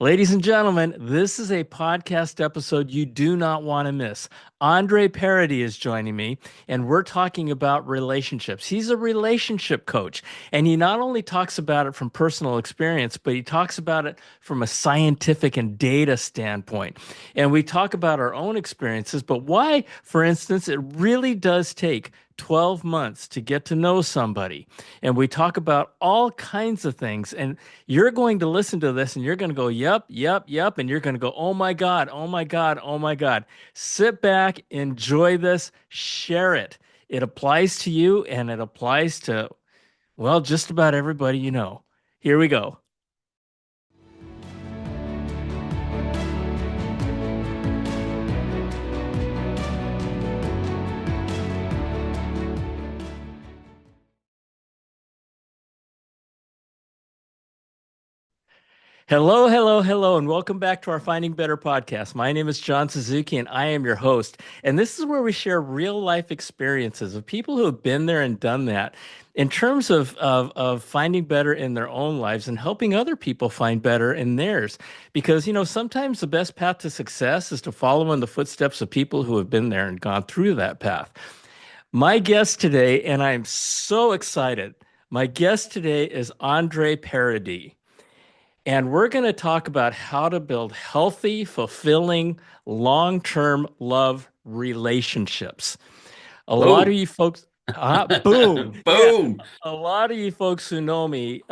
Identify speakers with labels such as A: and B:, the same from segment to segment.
A: Ladies and gentlemen, this is a podcast episode you do not want to miss. Andre Paradis is joining me, and we're talking about relationships. He's a relationship coach, and he not only talks about it from personal experience, but he talks about it from a scientific and data standpoint. And we talk about our own experiences, but why, for instance, it really does take 12 months to get to know somebody. And we talk about all kinds of things. And you're going to listen to this and you're going to go, yep, yep, yep. And you're going to go, oh my God, oh my God, oh my God. Sit back, enjoy this, share it. It applies to you and it applies to, well, just about everybody you know. Here we go. Hello, hello, hello, and welcome back to our Finding Better podcast. My name is John Suzuki, and I am your host. And this is where we share real life experiences of people who have been there and done that in terms of finding better in their own lives and helping other people find better in theirs. Because, sometimes the best path to success is to follow in the footsteps of people who have been there and gone through that path. My guest today, and I'm so excited, my guest today is Andre Paradis. And we're going to talk about how to build healthy, fulfilling, long term love relationships. A lot of
B: Boom.
A: you folks, boom. Yeah.
B: Boom.
A: A lot of you folks who know me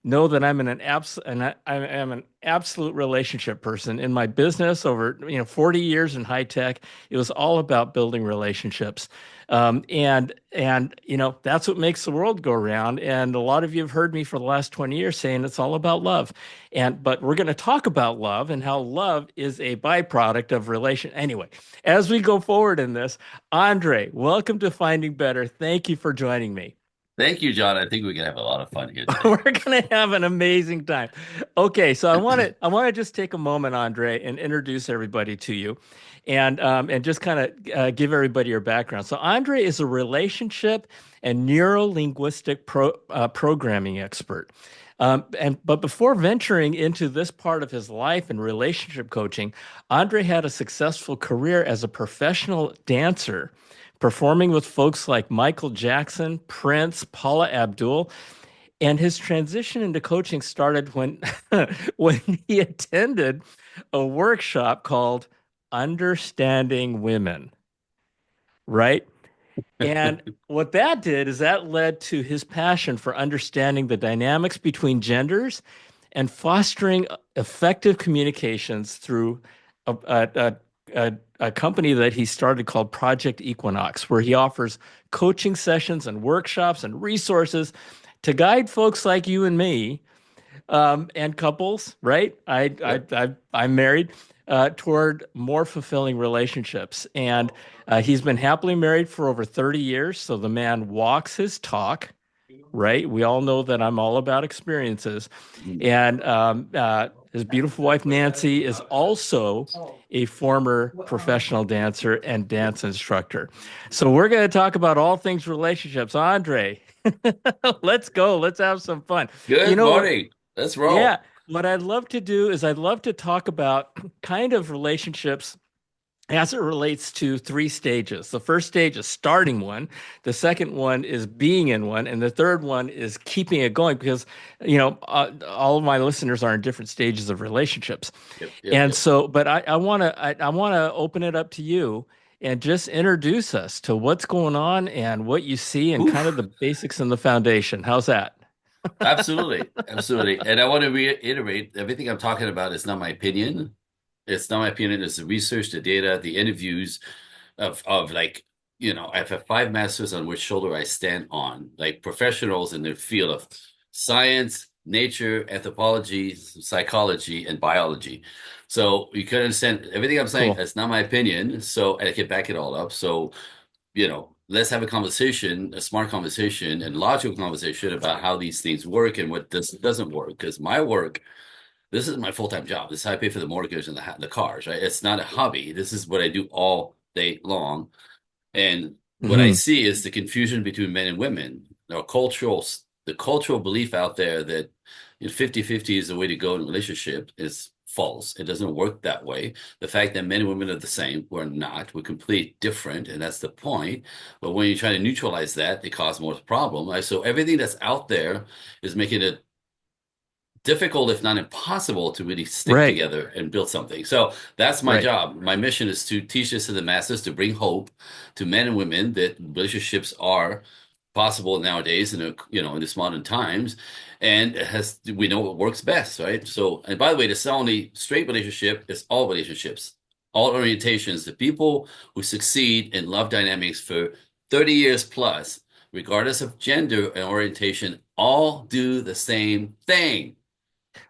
A: know that I'm I am an absolute relationship person. In my business over 40 years in high tech, it was all about building relationships. And that's what makes the world go round. And a lot of you have heard me for the last 20 years saying it's all about love. But we're going to talk about love and how love is a byproduct of relation. Anyway, as we go forward in this, Andre, welcome to Finding Better. Thank you for joining me.
B: Thank you, John. I think we can have a lot of fun here today.
A: We're gonna have an amazing time. Okay, so I want to just take a moment, Andre, and introduce everybody to you, and just kind of give everybody your background. So Andre is a relationship and neuro-linguistic programming expert. But before venturing into this part of his life and relationship coaching, Andre had a successful career as a professional dancer, performing with folks like Michael Jackson, Prince, Paula Abdul. And his transition into coaching started when when he attended a workshop called Understanding Women, right? And what that did is that led to his passion for understanding the dynamics between genders and fostering effective communications through a company that he started called Project Equinox, where he offers coaching sessions and workshops and resources to guide folks like you and me and couples, right?
B: Yep.
A: I'm married toward more fulfilling relationships, and he's been happily married for over 30 years. So the man walks his talk, right? We all know that I'm all about experiences, and his beautiful wife Nancy is also a former professional dancer and dance instructor. So we're going to talk about all things relationships. Andre, let's go. Let's have some fun. You
B: Good
A: know what?
B: morning. Let's
A: Yeah,
B: roll.
A: what I'd love to do is I'd love to talk about kind of relationships as it relates to three stages. The first stage is starting one, the second one is being in one, and the third one is keeping it going because, all of my listeners are in different stages of relationships.
B: Yep, yep,
A: And
B: yep.
A: so, but I want to open it up to you and just introduce us to what's going on and what you see and kind of
B: Oof.
A: the basics and the foundation. How's that?
B: Absolutely. Absolutely. And I want to reiterate everything I'm talking about is not my opinion. It's not my opinion. It's the research, the data, the interviews of like, I have 5 masters on which shoulder I stand on, like professionals in their field of science, nature, anthropology, psychology, and biology. So you can understand everything I'm saying.
A: Cool.
B: It's not my opinion. So and I can back it all up. So let's have a conversation, a smart conversation and logical conversation about how these things work and what doesn't work. Because my work, this is my full-time job. This is how I pay for the mortgage and the cars, right? It's not a hobby. This is what I do all day long. And what I
A: Hmm.
B: see is the confusion between men and women, the cultural belief out there that 50-50 is the way to go in a relationship is false. It doesn't work that way. The fact that men and women are the same, we're not. We're completely different, and that's the point. But when you try to neutralize that, it causes more problem. Right? So everything that's out there is making it difficult, if not impossible, to really stick
A: Right.
B: together and build something. So that's my
A: Right.
B: job. My mission is to teach this to the masses, to bring hope to men and women that relationships are possible nowadays in in this modern times, and it has we know what works best, right? So, and by the way, this is not only straight relationship, it's all relationships, all orientations. The people who succeed in love dynamics for 30 years plus, regardless of gender and orientation, all do the same thing.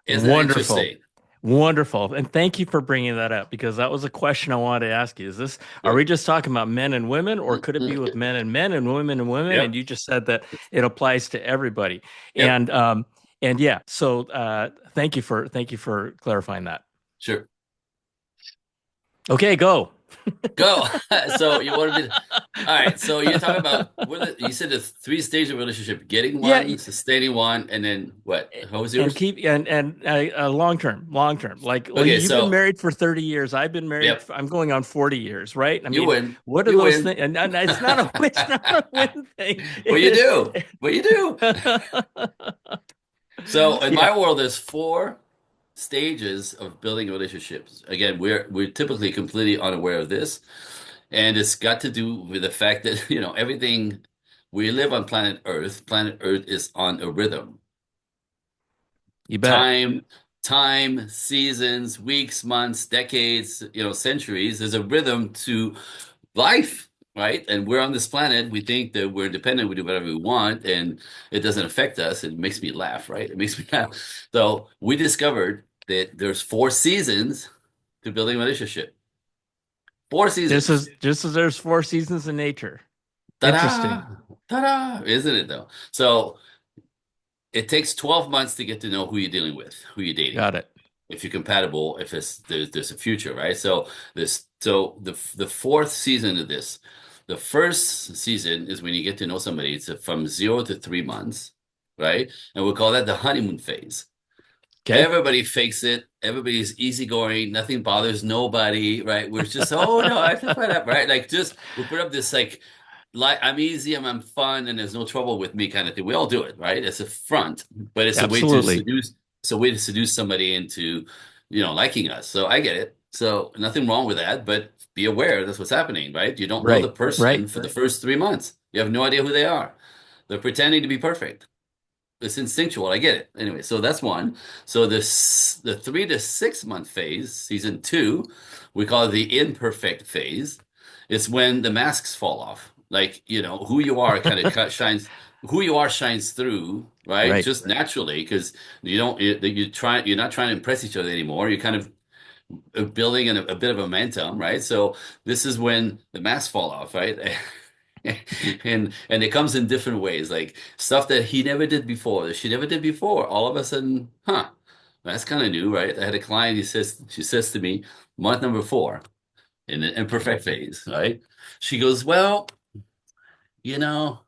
B: Isn't that
A: Wonderful.
B: interesting?
A: Wonderful. And thank you for bringing that up because that was a question I wanted to ask you. Are we
B: Sure.
A: just talking about men and women, or could it be with men and men and women and women? And
B: Yep.
A: you just said that it applies to everybody.
B: Yep.
A: And yeah, so thank you for clarifying that.
B: Sure.
A: Okay, go.
B: Go. So you wanted me to, all right. So you're talking about you said the three stages of relationship: getting
A: Yeah,
B: one, sustaining one, and then what? How was
A: and
B: yours?
A: keep and long term. Like, well,
B: Okay,
A: you've been
B: so
A: married for 30 years. I've been married.
B: yep,
A: I'm going on 40 years, right? I
B: you
A: mean,
B: win.
A: what are
B: You
A: those
B: win.
A: things? And it's not a it's not a win thing.
B: Well, you do. Well, you do. So in
A: Yeah,
B: my world, there's four stages of building relationships. Again, we're typically completely unaware of this, and it's got to do with the fact that everything we live on planet Earth. Planet Earth is on a rhythm.
A: you bet.
B: Time, seasons, weeks, months, decades, centuries. There's a rhythm to life, right? And we're on this planet. We think that we're independent. We do whatever we want, and it doesn't affect us. It makes me laugh, right? It makes me laugh. So we discovered that there's four seasons to building a relationship. Four seasons.
A: Just as there's four seasons in nature.
B: Ta-da!
A: Interesting.
B: Ta-da! Isn't it though? So it takes 12 months to get to know who you're dealing with, who you're dating.
A: Got it.
B: If you're compatible, if there's a future, right? So the fourth season of this, the first season is when you get to know somebody. It's from 0 to 3 months, right? And we'll call that the honeymoon phase.
A: Okay.
B: Everybody fakes it. Everybody's easygoing. Nothing bothers nobody, right? We're just, oh no, I have to find out, right? Like just we put up this like I'm easy, I'm fun, and there's no trouble with me kind of thing. We all do it, right? It's a front, but it's a way to
A: Absolutely.
B: seduce. It's a way to seduce somebody into, liking us. So I get it. So nothing wrong with that, but be aware that's what's happening, right? You don't know the
A: Right.
B: person
A: Right.
B: for the first 3 months. You have no idea who they are. They're pretending to be perfect. It's instinctual. I get it. Anyway, so that's one. So the 3 to 6 month phase, season two, we call it the imperfect phase. It's when the masks fall off. Like, who you are kind of shines, who you are shines through, right?
A: Right.
B: Just naturally, because you're not trying to impress each other anymore. You're kind of building a bit of momentum, right? So this is when the masks fall off, right? And it comes in different ways, like stuff that he never did before, that she never did before. All of a sudden, that's kind of new, right? I had a client, she says to me, month number 4 in the imperfect phase, right? She goes, well, you know,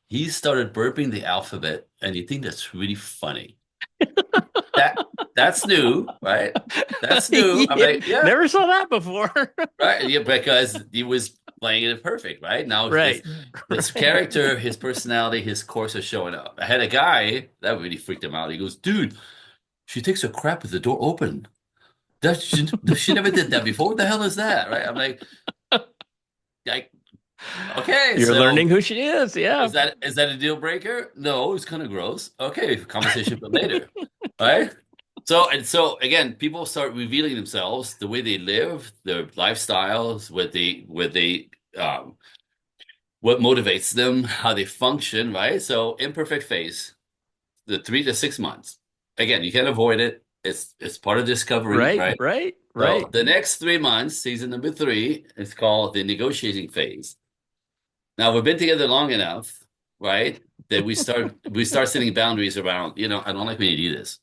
B: he started burping the alphabet, and you think that's really funny. That that's new, right? That's new. I'm
A: Yeah,
B: like, yeah,
A: never saw that before.
B: right. Yeah, because he was playing it perfect, right? Now this
A: Right.
B: this
A: Right.
B: character, his personality, his course is showing up. I had a guy that really freaked him out. He goes, dude, she takes a crap with the door open. She never did that before. What the hell is that? Right? I'm like, okay,
A: You're learning
B: so
A: who she is. Yeah.
B: is that a deal breaker? No, it's kind of gross. Okay, conversation for later. Right? So again, people start revealing themselves, the way they live, their lifestyles, what motivates them, how they function, right? So imperfect phase, the 3 to 6 months. Again, you can't avoid it. It's part of discovery,
A: Right.
B: right?
A: Right.
B: So
A: Right.
B: the next 3 months, season number 3, is called the negotiating phase. Now we've been together long enough, right? That we start setting boundaries around, I don't like when you do this.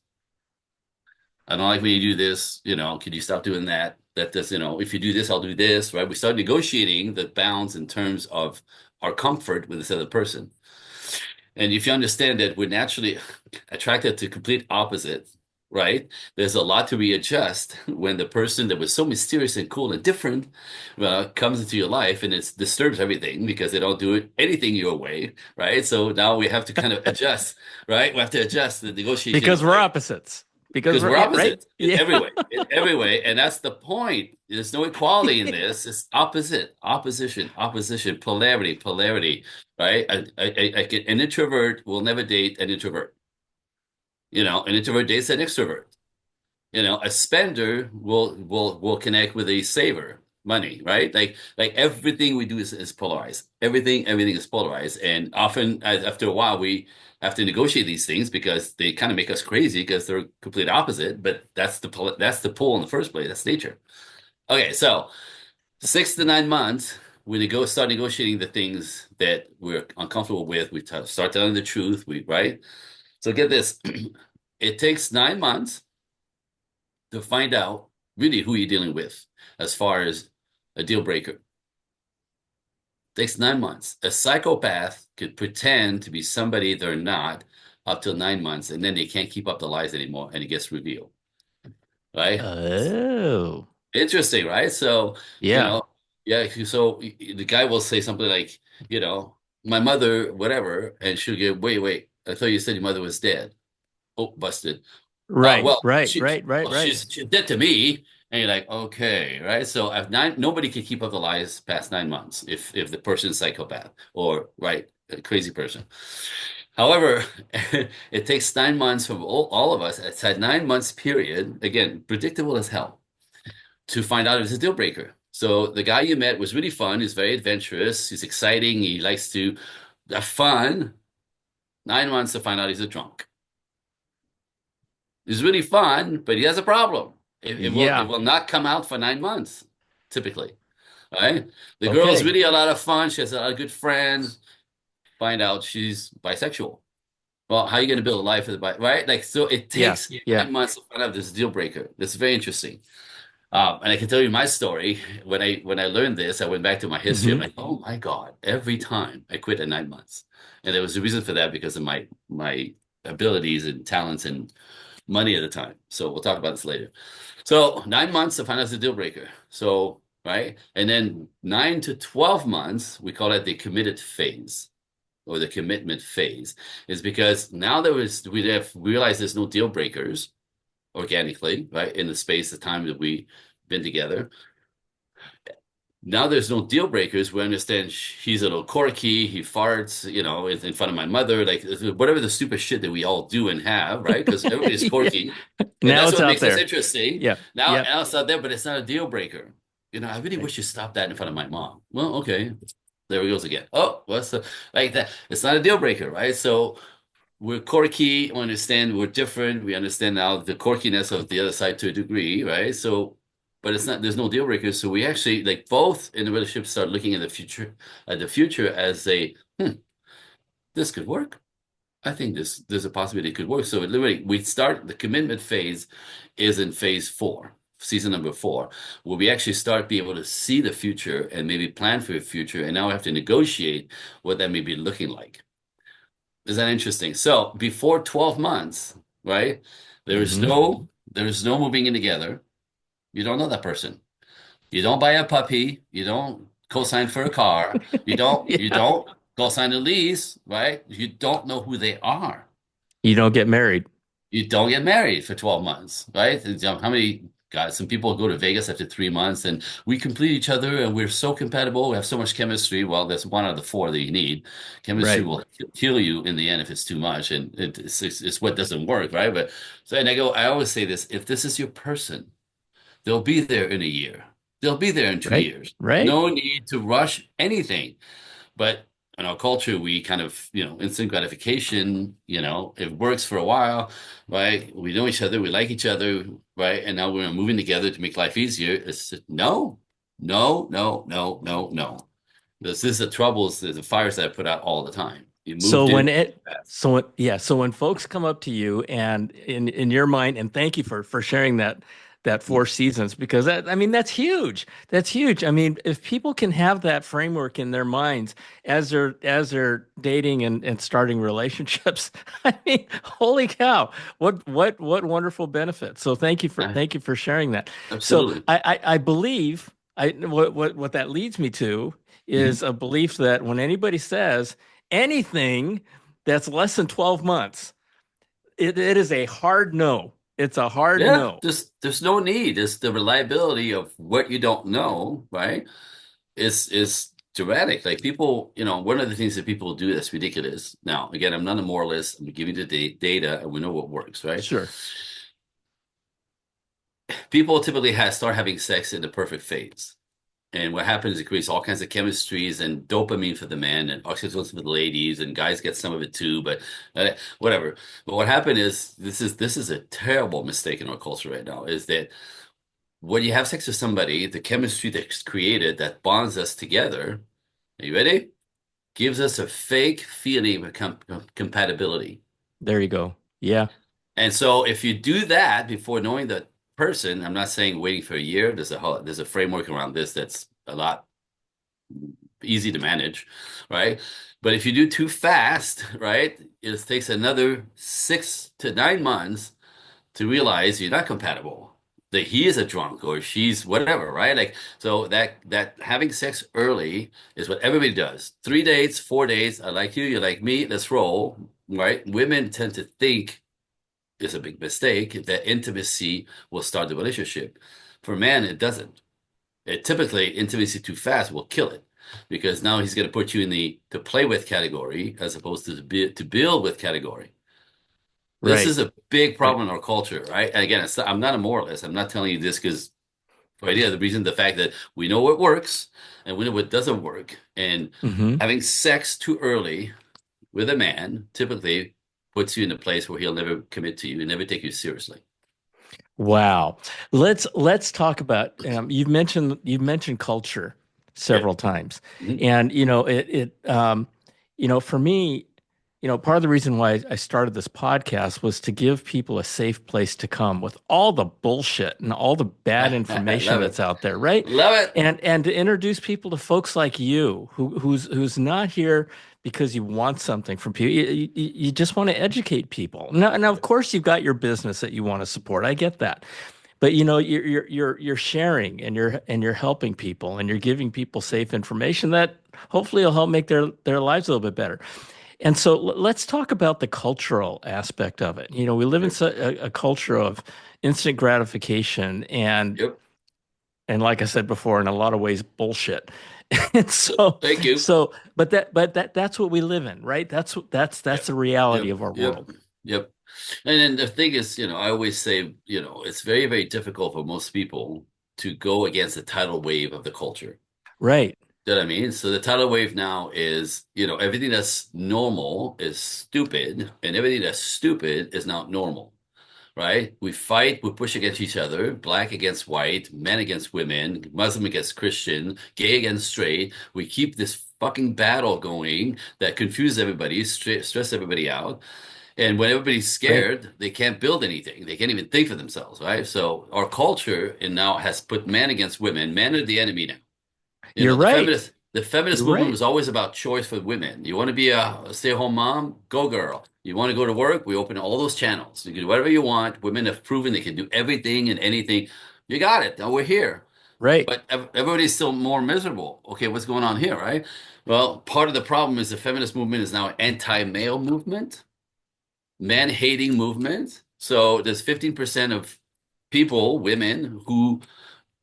B: I don't like when you do this, could you stop doing that? That does, if you do this, I'll do this, right? We start negotiating the bounds in terms of our comfort with this other person. And if you understand that we're naturally attracted to complete opposite, right? There's a lot to readjust when the person that was so mysterious and cool and different comes into your life and it disturbs everything because they don't do anything your way, right? So now we have to kind of adjust, right? We have to adjust the negotiation,
A: Because we're
B: like
A: opposites. Because
B: because
A: we're,
B: we're
A: yeah, right?
B: opposite in
A: Yeah.
B: every way, in every way, and that's the point. There's no equality in this. It's opposite, opposition, opposition, polarity, polarity, right? An introvert will never date an introvert. An introvert dates an extrovert. A spender will connect with a saver, money, right? Like everything we do is polarized. Everything is polarized, and often after a while we have to negotiate these things because they kind of make us crazy because they're complete opposite. But that's the pull in the first place. That's nature. Okay, so 6 to 9 months. Start negotiating the things that we're uncomfortable with. Start telling the truth. Right. So get this. It takes 9 months to find out really who you're dealing with as far as a deal breaker. Takes 9 months. A psychopath could pretend to be somebody they're not up till 9 months, and then they can't keep up the lies anymore, and it gets revealed. Right?
A: Oh,
B: Interesting, right? So, you
A: yeah.
B: know, yeah, so the guy will say something like, my mother, whatever, and she'll get, wait, I thought you said your mother was dead. Oh, busted.
A: Right,
B: Well,
A: right, right, right, right.
B: she's dead to me, and you're like, okay, right? So I've nobody can keep up the lies past 9 months if the person's psychopath or right, a crazy person. However, it takes 9 months from all of us. It's a 9 months period, again, predictable as hell, to find out if it's a deal breaker. So the guy you met was really fun. He's very adventurous. He's exciting. He likes to have fun. 9 months to find out he's a drunk. It's really fun, but he has a problem. It
A: Yeah.
B: will not come out for 9 months, typically. Right? The girl is
A: Okay.
B: really a lot of fun. She has a lot of good friends. Find out she's bisexual. Well, how are you going to build a life with right? Like, so it
A: Yeah,
B: takes
A: yeah.
B: 9 months to find out this deal breaker. That's very interesting. And I can tell you my story. When I learned this, I went back to my history. I'm
A: Hmm.
B: like, oh my God, every time I quit at 9 months. And there was a reason for that because of my abilities and talents and money at the time. So we'll talk about this later. So 9 months to find out the deal breaker. So, right. And then 9 to 12 months, we call it the committed phase or the commitment phase, is because now we have realized there's no deal breakers organically, right? In the space of time that we've been together. Now there's no deal breakers. We understand he's a little quirky. He farts, in front of my mother, like whatever the stupid shit that we all do and have, right? Because everybody's
A: Yeah.
B: quirky, and
A: Now
B: that's
A: it's
B: what
A: out
B: makes us
A: there.
B: interesting.
A: Yeah, yeah.
B: Now it's out there, but it's not a deal breaker. I really
A: Right.
B: wish you stopped that in front of my mom. Well, okay, there he goes again. Oh, what's the like that? It's not a deal breaker, right? So we're quirky. We understand we're different. We understand now the quirkiness of the other side to a degree, right? So, but it's not. There's no deal breakers. So we actually like both in the relationship start looking at the future as this could work. I think there's a possibility it could work. So literally, we start the commitment phase is in phase four, season number four, where we actually start being able to see the future and maybe plan for the future, and now we have to negotiate what that may be looking like. Is that interesting? So before 12 months, right? There's
A: Hmm.
B: no there's no moving in together. You don't know that person. You don't buy a puppy. You don't co-sign for a car. You
A: Yeah.
B: don't co-sign a lease, right? You don't know who they are.
A: You don't get married.
B: You don't get married for 12 months, right? How many guys, some people go to Vegas after 3 months and we complete each other and we're so compatible. We have so much chemistry. Well, that's one out of the four that you need. Chemistry
A: Right.
B: will kill you in the end if it's too much. And it's what doesn't work, right? But so, and I always say this, if this is your person, they'll be there in a year. They'll be there in two
A: Right.
B: years.
A: Right.
B: No need to rush anything. But in our culture, we kind of, instant gratification, it works for a while, right? We know each other, we like each other, right? And now we're moving together to make life easier. It's no, no, no, no, no, no. This is the troubles, the fires that I put out all the time. You
A: So
B: moved in
A: when
B: too
A: it
B: fast.
A: so when, yeah, so when folks come up to you and in your mind, and thank you for sharing that that four seasons, because I mean, that's huge. That's huge. I mean, if people can have that framework in their minds as they're dating and starting relationships, I mean, holy cow, what wonderful benefits. So
B: Uh,
A: thank you for sharing that. So
B: Absolutely.
A: I believe what that leads me to
B: Mhm.
A: is a belief that when anybody says anything that's less than 12 months, it is a hard no. It's a hard
B: Yeah,
A: no.
B: there's no need. It's the reliability of what you don't know, right? Is dramatic. Like people, one of the things that people do that's ridiculous. Now, again, I'm not a moralist. I'm giving you the data, and we know what works, right?
A: Sure.
B: People typically start having sex in the perfect phase. And what happens is it creates all kinds of chemistries and dopamine for the men and oxytocin for the ladies, and guys get some of it too, but whatever. But what happened is this is a terrible mistake in our culture right now, is that when you have sex with somebody, the chemistry that's created that bonds us together, are you ready? Gives us a fake feeling of compatibility.
A: There you go. Yeah.
B: And so if you do that before knowing the person, I'm not saying waiting for a year. There's a framework around this that's a lot easy to manage, right? But if you do too fast, right, it takes another 6 to 9 months to realize you're not compatible. That he is a drunk or she's whatever, right? Like so that having sex early is what everybody does. 3 dates, 4 days. I like you, you like me. Let's roll, right? Women tend to think it's a big mistake that intimacy will start the relationship. For men, it doesn't. Typically, intimacy too fast will kill it because now he's going to put you in the to play with category as opposed to build with category. This
A: Right.
B: is a big
A: Right.
B: problem in our culture, right? And again, I'm not a moralist. I'm not telling you this because for idea the fact that we know what works and we know what doesn't work, and
A: Hmm.
B: having sex too early with a man typically puts you in a place where he'll never commit to you and never take you seriously.
A: Wow. Let's talk about you've mentioned culture
B: Yeah.
A: several times.
B: Mhm.
A: And for me, part of the reason why I started this podcast was to give people a safe place to come with all the bullshit and all the bad information
B: Love
A: that's
B: it.
A: out there, right?
B: Love it.
A: And to introduce people to folks like you who's not here because you want something from people. You just want to educate people. Now, of course, you've got your business that you want to support. I get that. But you're sharing and you're helping people and you're giving people safe information that hopefully will help make their lives a little bit better. And so let's talk about the cultural aspect of it. We live in
B: Yep.
A: a culture of instant gratification
B: Yep.
A: and like I said before, in a lot of ways, bullshit. And so,
B: Thank you.
A: but that's what we live in, right? That's
B: Yep.
A: the reality
B: Yep.
A: of our
B: Yep.
A: world.
B: Yep. And then the thing is, I always say, it's very, very difficult for most people to go against the tidal wave of the culture.
A: Right.
B: You know what I mean? So the tidal wave now is, everything that's normal is stupid, and everything that's stupid is not normal, right? We fight, we push against each other, black against white, men against women, Muslim against Christian, gay against straight. We keep this fucking battle going that confuses everybody, stress everybody out. And when everybody's
A: Right.
B: scared, they can't build anything. They can't even think for themselves, right? So our culture and now has put men against women. Men are the enemy now.
A: You're
B: The
A: right.
B: feminist
A: You're
B: movement
A: right.
B: was always about choice for women. You want to be a stay-at-home mom? Go girl. You want to go to work? We open all those channels. You can do whatever you want. Women have proven they can do everything and anything. You got it. Now we're here.
A: Right.
B: But everybody's still more miserable. Okay, what's going on here, right? Well, part of the problem is the feminist movement is now an anti-male movement, man-hating movement. So there's 15% of people, women, who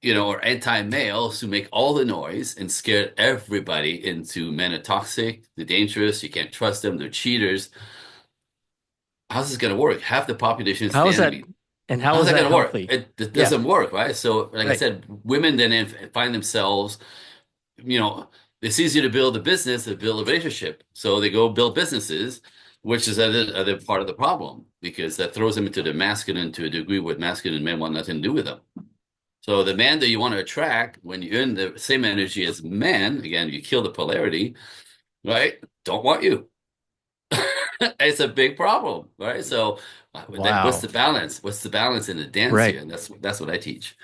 B: or anti-males who make all the noise and scare everybody into men are toxic, they're dangerous, you can't trust them, they're cheaters. How's this going to work? Half the population is
A: How
B: the
A: is that
B: enemy.
A: and how
B: How's
A: is
B: that
A: that
B: going to work?
A: healthy?
B: It
A: Yeah.
B: doesn't work, right? So, like I
A: Right.
B: said, women then find themselves, you know, it's easier to build a business than build a relationship. So they go build businesses, which is other part of the problem because that throws them into the masculine to a degree where masculine men want nothing to do with them. So the man that you want to attract, when you're in the same energy as men, again, you kill the polarity, right? Don't want you. It's a big problem, right? So then what's
A: Wow.
B: the balance? What's the balance in the dance
A: Right.
B: here? And that's what I teach.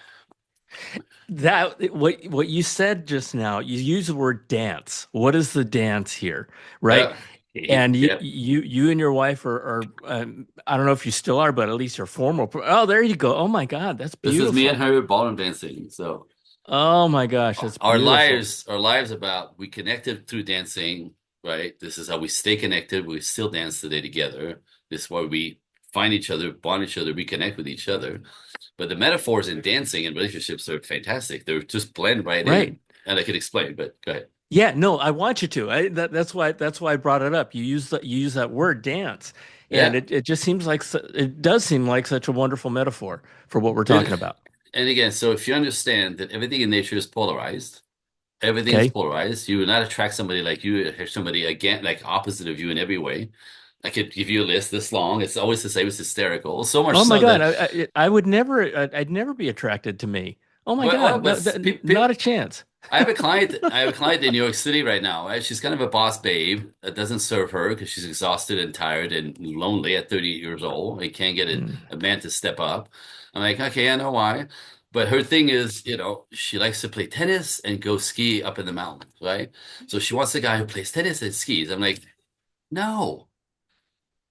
A: That what you said just now, you use the word dance. What is the dance here? Right?
B: Yeah.
A: And
B: Yeah.
A: you and your wife are I don't know if you still are, but at least you're formal. Oh, there you go. Oh my God, that's
B: This is me and
A: beautiful.
B: her ballroom dancing. So
A: Oh my gosh, that's beautiful.
B: our lives about we connected through dancing, right? This is how we stay connected. We still dance today together. This is why we find each other, bond each other, reconnect with each other. But the metaphors in dancing and relationships are fantastic. They're just blend right
A: Right.
B: in. And I could explain, but go ahead.
A: Yeah, no, I want you to. That's why I brought it up. You use that word dance, and
B: Yeah.
A: it just seems like it does seem like such a wonderful metaphor for what we're
B: And,
A: talking about.
B: and again, so if you understand that everything in nature is polarized, everything is
A: Okay.
B: polarized. You will not attract somebody like you or somebody again like opposite of you in every way. I could give you a list this long. It's always the same. It's hysterical. So much
A: Oh my
B: so
A: God,
B: that,
A: I would never, I'd never be attracted to me. Oh my
B: well,
A: God, no,
B: but
A: not a chance.
B: I have a client. I have a client in New York City right now. Right? She's kind of a boss babe that doesn't serve her because she's exhausted and tired and lonely at 38 years old. They can't get
A: Mm.
B: a man to step up. I'm like, okay, I know why. But her thing is, she likes to play tennis and go ski up in the mountains, right? So she wants a guy who plays tennis and skis. I'm like, no.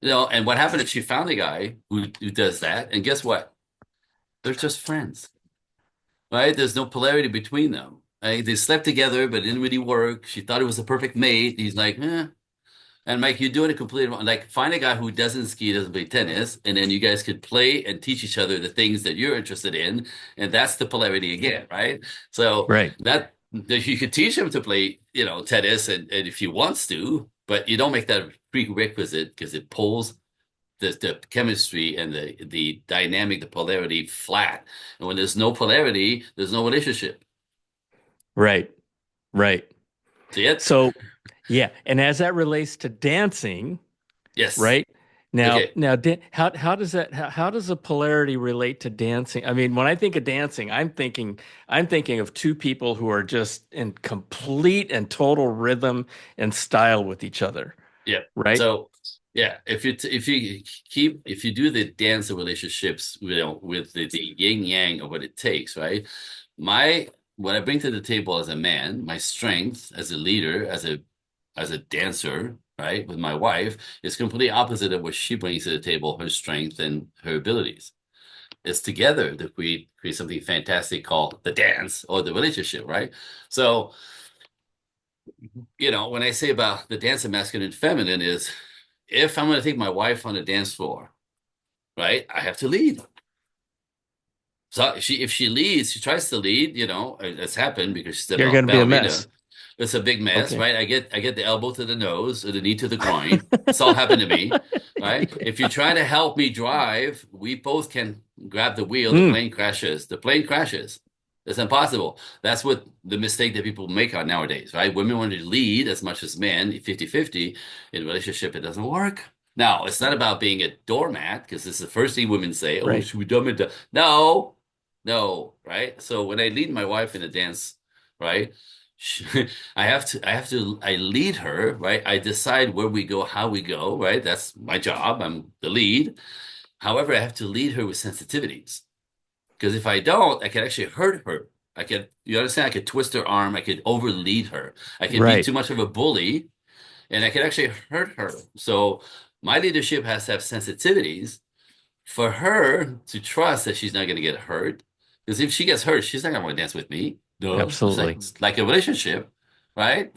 B: And what happened is she found a guy who does that. And guess what? They're just friends, right? There's no polarity between them. Right? They slept together, but it didn't really work. She thought it was a perfect mate. He's like, eh. And Mike, you're doing it completely wrong. Like, find a guy who doesn't ski, doesn't play tennis, and then you guys could play and teach each other the things that you're interested in, and that's the polarity again, right? So
A: Right,
B: that you could teach him to play, tennis, and if he wants to, but you don't make that a prerequisite because it pulls the chemistry and the dynamic, the polarity flat. And when there's no polarity, there's no relationship.
A: right, right.
B: See it?
A: So yeah, and as that relates to dancing,
B: Yes.
A: right? Now,
B: Okay.
A: now, how does how does the polarity relate to dancing? I mean, when I think of dancing, I'm thinking of two people who are just in complete and total rhythm and style with each other,
B: Yeah.
A: right?
B: So yeah, if you do the dance of relationships, with the yin yang of what it takes, right? My what I bring to the table as a man, my strength as a leader, as a dancer, right, with my wife, is completely opposite of what she brings to the table, her strength and her abilities. It's together that we create something fantastic called the dance or the relationship, right? So, when I say about the dance of masculine and feminine is if I'm going to take my wife on a dance floor, right, I have to lead. So if she leads, she tries to lead, it's happened because she's a
A: You're going to be a
B: ballerina.
A: mess.
B: It's a big mess,
A: Okay.
B: right? I get the elbow to the nose or the knee to the groin. It's all happened to me, right? If you try to help me drive, we both can grab the wheel, the
A: Mm,
B: plane crashes. The plane crashes. It's impossible. That's what the mistake that people make out nowadays, right? Women want to lead as much as men, 50-50. In a relationship, it doesn't work. Now, it's not about being a doormat, because it's the first thing women say, oh,
A: right.
B: should we dumb it down? No, no, right? So when I lead my wife in a dance, right? I lead her, right? I decide where we go, how we go, right? That's my job. I'm the lead. However, I have to lead her with sensitivities. Because if I don't, I can actually hurt her. You understand? I could twist her arm. I could overlead her. I could be
A: Right.
B: too much of a bully, and I could actually hurt her. So my leadership has to have sensitivities for her to trust that she's not going to get hurt. Because if she gets hurt, she's not going to want to dance with me. Duh.
A: Absolutely.
B: It's like a relationship, right?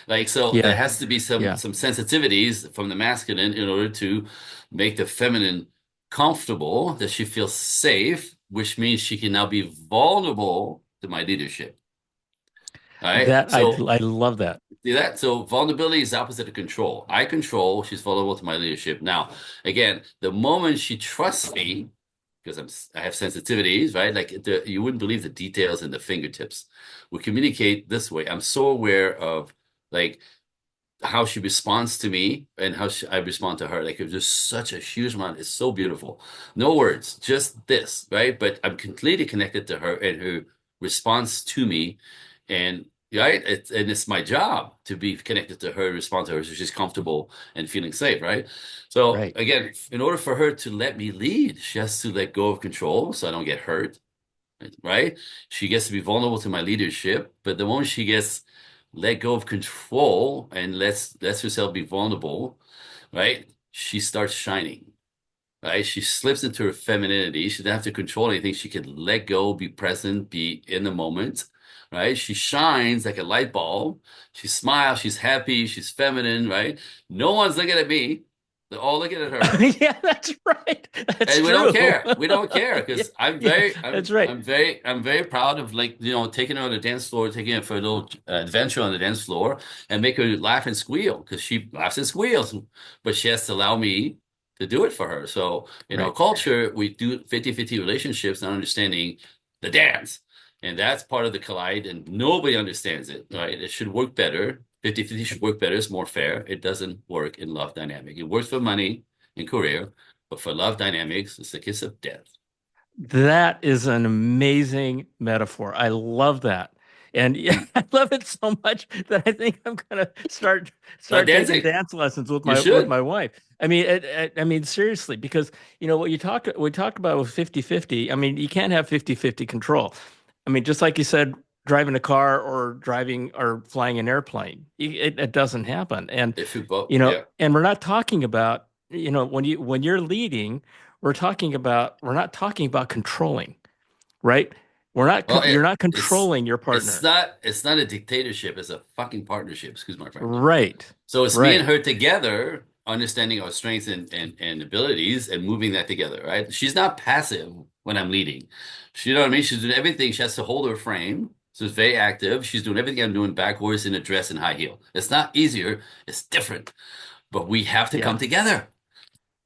B: Like, so there
A: Yeah.
B: has to be some
A: Yeah.
B: some sensitivities from the masculine in order to make the feminine comfortable, that she feels safe, which means she can now be vulnerable to my leadership. All right.
A: That
B: So
A: I love that.
B: see that? So vulnerability is the opposite of control. I control, she's vulnerable to my leadership. Now, again, the moment she trusts me, because I have sensitivities, right? Like you wouldn't believe the details in the fingertips. We communicate this way. I'm so aware of like how she responds to me and how I respond to her. Like if there's such a huge amount, it's so beautiful. No words, just this, right? But I'm completely connected to her and her response to me. And right? And it's my job to be connected to her, respond to her, so she's comfortable and feeling safe, right? So
A: Right.
B: again, in order for her to let me lead, she has to let go of control so I don't get hurt, right? She gets to be vulnerable to my leadership, but the moment she gets let go of control and lets herself be vulnerable, right? She starts shining, right? She slips into her femininity. She doesn't have to control anything. She can let go, be present, be in the moment, right? She shines like a light bulb. She smiles. She's happy. She's feminine, right? No one's looking at me. They're all looking at her.
A: Yeah, that's right. That's
B: And we don't
A: true.
B: care. We don't care
A: Yeah,
B: because I'm
A: yeah,
B: very,
A: that's right.
B: I'm very proud of like, taking her on the dance floor, taking her for a little adventure on the dance floor and make her laugh and squeal because she laughs and squeals, but she has to allow me to do it for her. So in our
A: Right.
B: culture, we do 50-50 relationships, not understanding the dance. And that's part of the collide and nobody understands it, right? It should work better. 50-50 should work better. It's more fair. It doesn't work in love dynamic. It works for money and career. But for love dynamics, it's the kiss of death.
A: That is an amazing metaphor. I love that. And yeah, I love it so much that I think I'm gonna
B: Start
A: start taking
B: dancing.
A: dance lessons with
B: You
A: my
B: should.
A: wife. I mean seriously, because what we talk about with 50-50. I mean, you can't have 50-50 control. I mean, just like you said, driving a car or driving or flying an airplane, it doesn't happen.
B: If you both, yeah.
A: And we're not talking about, when you're leading, we're not talking about controlling, right?
B: Well,
A: You're
B: it
A: not controlling your partner.
B: it's not a dictatorship. It's a fucking partnership. Excuse my French.
A: Right.
B: So it's me and
A: Right.
B: her together, understanding our strengths and abilities and moving that together, right? She's not passive when I'm leading. She, you know what I mean? She's doing everything. She has to hold her frame. So it's very active. She's doing everything I'm doing backwards in a dress and high heel. It's not easier. It's different. But we have to come
A: Yeah.
B: together.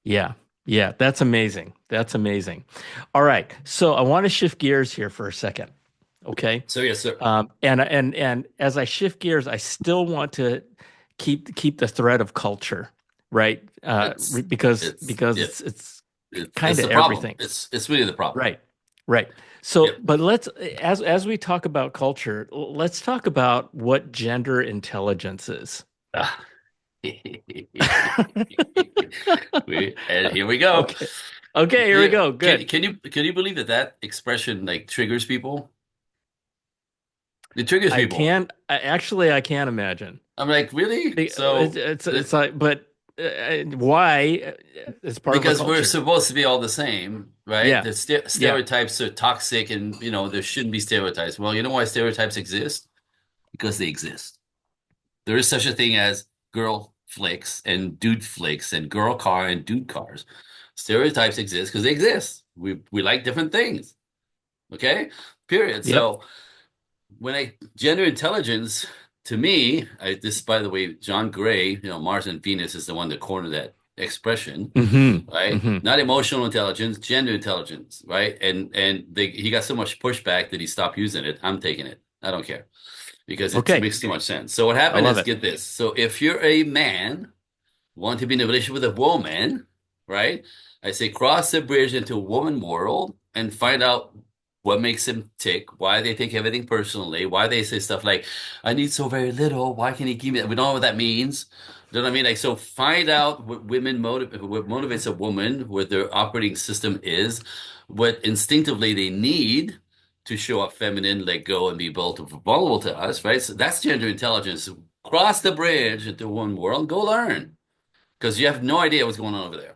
A: Yeah. Yeah. That's amazing. That's amazing. All right. So I want to shift gears here for a second. Okay.
B: So yes, sir.
A: And as I shift gears, I still want to keep the thread of culture, right?
B: It's it's
A: Because
B: yeah.
A: it's
B: It's
A: kind of
B: the problem.
A: everything.
B: It's really the problem.
A: Right. Right. So,
B: Yep.
A: but as we talk about culture, let's talk about what gender intelligence is.
B: Ah. And here we go.
A: Okay. Okay, here we
B: Yeah.
A: go.
B: Can
A: Good.
B: can you believe that that expression like triggers people? It triggers people.
A: I can't imagine.
B: I'm like, really? So
A: It's like, but why? It's part of a
B: because we're
A: culture.
B: supposed to be all the same, right?
A: Yeah.
B: The
A: Yeah.
B: stereotypes are toxic and there shouldn't be stereotypes. Well, you know why stereotypes exist? Because they exist. There is such a thing as girl flicks and dude flicks and girl car and dude cars. Stereotypes exist because they exist. We like different things. Okay? Period.
A: Yep.
B: So when I gender intelligence to me, this by the way, John Gray, Mars and Venus is the one that cornered that expression,
A: Hmm.
B: right?
A: Hmm.
B: Not emotional intelligence, gender intelligence, right? And he got so much pushback that he stopped using it. I'm taking it. I don't care because it
A: Okay.
B: makes too much sense. So what
A: I
B: happened
A: love
B: is,
A: it.
B: get this. So if you're a man, want to be in a relationship with a woman, right? I say cross the bridge into a woman world and find out what makes them tick, why they take everything personally, why they say stuff like, I need so very little, why can he give me that? We don't know what that means. You know what I mean? Like, so find out what motivates a woman, what their operating system is, what instinctively they need to show up feminine, let go, and be vulnerable to us, right? So that's gender intelligence. Cross the bridge into one world, go learn because you have no idea what's going on over there.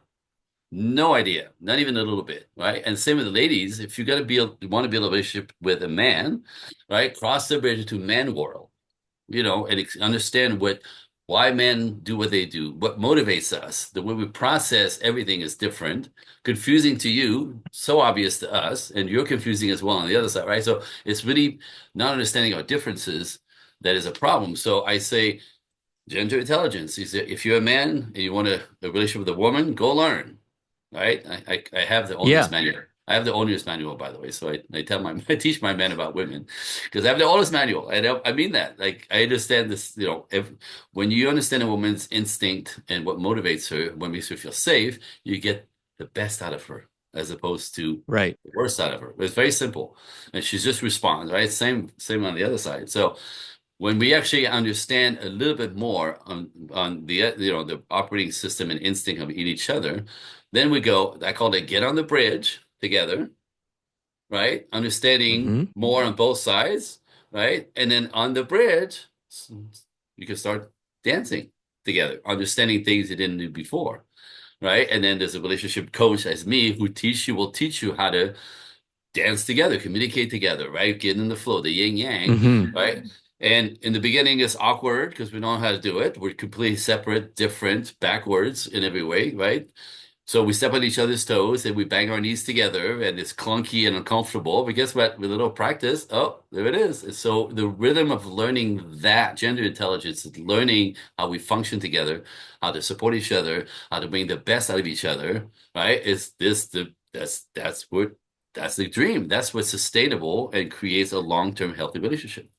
B: No idea, not even a little bit, right? And same with the ladies. If you got to want to build a relationship with a man, right? Cross the bridge into man world, and understand why men do what they do, what motivates us. The way we process everything is different, confusing to you, so obvious to us, and you're confusing as well on the other side, right? So it's really not understanding our differences that is a problem. So I say gender intelligence is that if you're a man and you want a relationship with a woman, go learn. Right? I have the owner's
A: Yeah.
B: manual. I have the owner's manual, by the way. So I tell I teach my men about women because I have the owner's manual. And I mean that. Like I understand this, if when you understand a woman's instinct and what motivates her, what makes her feel safe, you get the best out of her as opposed to
A: Right.
B: the worst out of her. It's very simple. And she just responds, right? Same on the other side. So when we actually understand a little bit more on the the operating system and instinct of each other, then we go, I call it get on the bridge together, right? Understanding
A: Hmm.
B: more on both sides, right? And then on the bridge, you can start dancing together, understanding things you didn't do before, right? And then there's a relationship coach as me who will teach you how to dance together, communicate together, right? Get in the flow, the yin yang,
A: Hmm.
B: right? And in the beginning, it's awkward because we don't know how to do it. We're completely separate, different, backwards in every way, right? So we step on each other's toes and we bang our knees together, and it's clunky and uncomfortable. But guess what? With a little practice, oh, there it is. And so the rhythm of learning that gender intelligence, is learning how we function together, how to support each other, how to bring the best out of each other, right? Is this the that's the dream. That's what's sustainable and creates a long-term healthy relationship.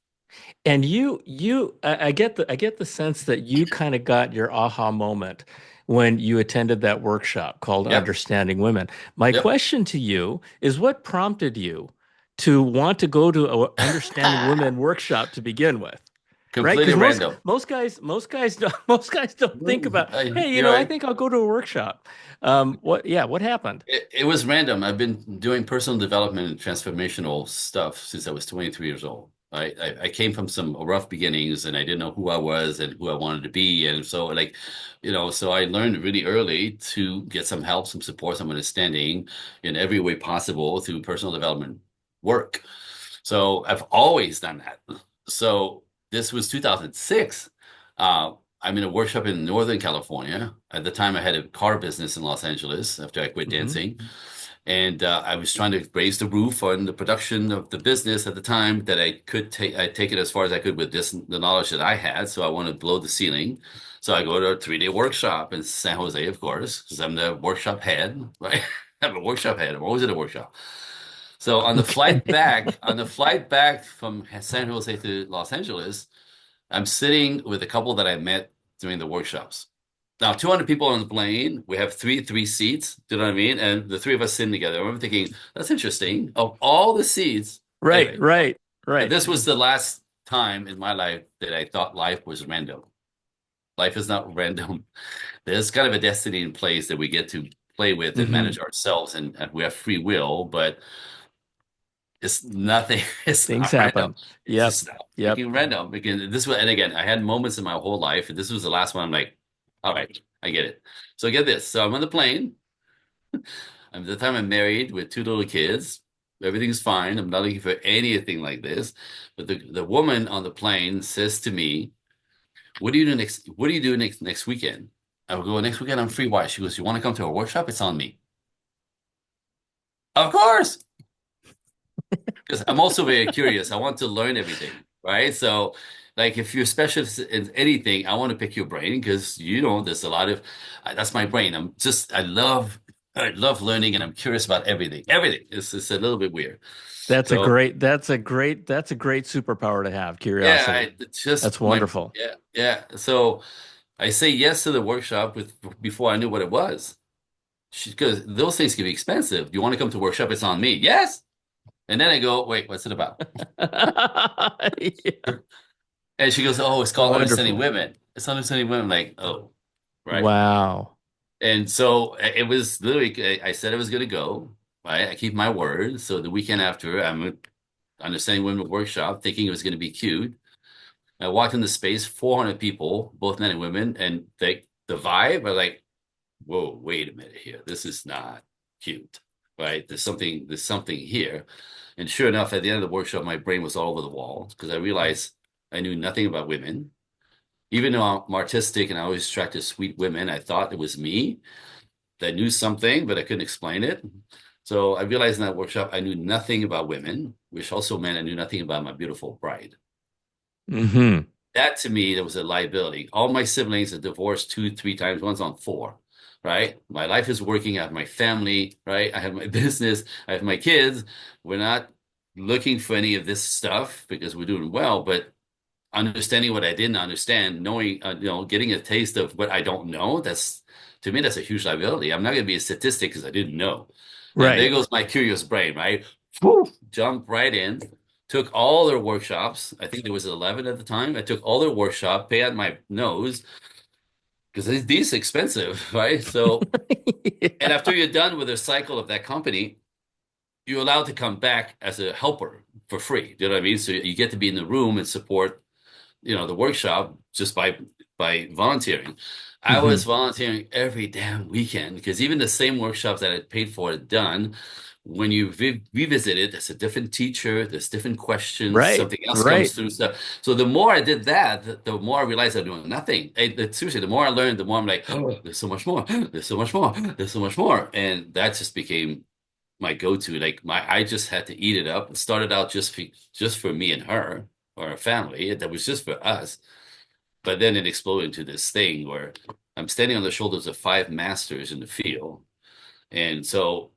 A: And I get the sense that you kind of got your aha moment when you attended that workshop called
B: Yep.
A: Understanding Women. My
B: Yep.
A: question to you is what prompted you to want to go to a Understanding Women workshop to begin with? Right?
B: Completely
A: Because
B: random.
A: most guys don't think about, hey,
B: You're
A: I
B: right.
A: think I'll go to a workshop. What happened?
B: It was random. I've been doing personal development and transformational stuff since I was 23 years old. I came from some rough beginnings and I didn't know who I was and who I wanted to be. And so so I learned really early to get some help, some support, some understanding in every way possible through personal development work. So I've always done that. So this was 2006. I'm in a workshop in Northern California. At the time, I had a car business in Los Angeles after I quit
A: Hmm.
B: dancing. And I was trying to raise the roof on the production of the business at the time that I'd take it as far as I could with the knowledge that I had. So I wanted to blow the ceiling. So I go to a 3-day workshop in San Jose, of course, because I'm the workshop head, right? I'm a workshop head. I'm always at a workshop. So
A: Okay.
B: on the flight back from San Jose to Los Angeles, I'm sitting with a couple that I met during the workshops. Now, 200 people on the plane. We have three seats. Do you know what I mean? And the three of us sitting together. I remember thinking, that's interesting. Of all the seats,
A: Right,
B: anyway,
A: right,
B: and
A: right.
B: this was the last time in my life that I thought life was random. Life is not random. There's kind of a destiny in place that we get to play with and
A: Hmm.
B: manage ourselves, and we have free will, but it's nothing. It's
A: Things
B: not random.
A: happen.
B: It's
A: Yep,
B: just not
A: yep.
B: freaking random. Because this was, and again, I had moments in my whole life, and this was the last one. I'm like, all right, I get it. So get this. So I'm on the plane. At the time I'm married with two little kids. Everything's fine. I'm not looking for anything like this. But the woman on the plane says to me, What do you do next weekend?" I will go, "Next weekend I'm free." Why? She goes, "You want to come to a workshop? It's on me." Of course. Because I'm also very curious. I want to learn everything, right? So, like, if you're a specialist in anything, I want to pick your brain because there's a lot of that's my brain. I love learning, and I'm curious about everything. Everything. It's a little bit weird. So,
A: That's a great superpower to have,
B: yeah,
A: curiosity.
B: it's just
A: That's
B: my
A: wonderful.
B: yeah yeah. So I say yes to the workshop with before I knew what it was. Because those things can be expensive. You want to come to workshop? It's on me. Yes. And then I go, wait, what's it about?
A: Yeah.
B: And she goes, "Oh, it's called Understanding
A: Wonderful.
B: Women." It's Understanding Women. I'm like, oh, right.
A: Wow.
B: And so it was literally, I said I was going to go, right? I keep my word. So the weekend after, I'm at Understanding Women workshop, thinking it was going to be cute. I walked into space, 400 people, both men and women, and the vibe, I like, whoa, wait a minute here. This is not cute, right? There's something here. And sure enough, at the end of the workshop, my brain was all over the wall because I realized I knew nothing about women. Even though I'm artistic and I always attracted sweet women, I thought it was me that knew something, but I couldn't explain it. So I realized in that workshop I knew nothing about women, which also meant I knew nothing about my beautiful bride.
A: Hmm.
B: That to me, that was a liability. All my siblings are divorced two, three times. One's on four, right? My life is working. I have my family, right? I have my business. I have my kids. We're not looking for any of this stuff because we're doing well, but understanding what I didn't understand, knowing, getting a taste of what I don't know, to me, that's a huge liability. I'm not going to be a statistic because I didn't know. And there
A: Right.
B: goes my curious brain, right? Whew, jump right in took all their workshops. I think there was 11 at the time. I took all their workshop, pay out my nose because these expensive, right? So, and
A: Yeah.
B: after you're done with the cycle of that company, you're allowed to come back as a helper for free. Do you know what I mean? So you get to be in the room and support, the workshop just by volunteering. I was
A: Hmm.
B: volunteering every damn weekend because even the same workshops that I paid for it done, when you revisit it, there's a different teacher, there's different questions,
A: Right.
B: something else comes
A: Right.
B: through stuff. So the more I did that, the more I realized I'm doing nothing. Seriously, the more I learned, the more I'm like, oh, there's so much more, there's so much more, there's so much more, and that just became my go-to. Like I just had to eat it up. It started out just for me and her or our family. That was just for us. But then it exploded into this thing where I'm standing on the shoulders of five masters in the field. And so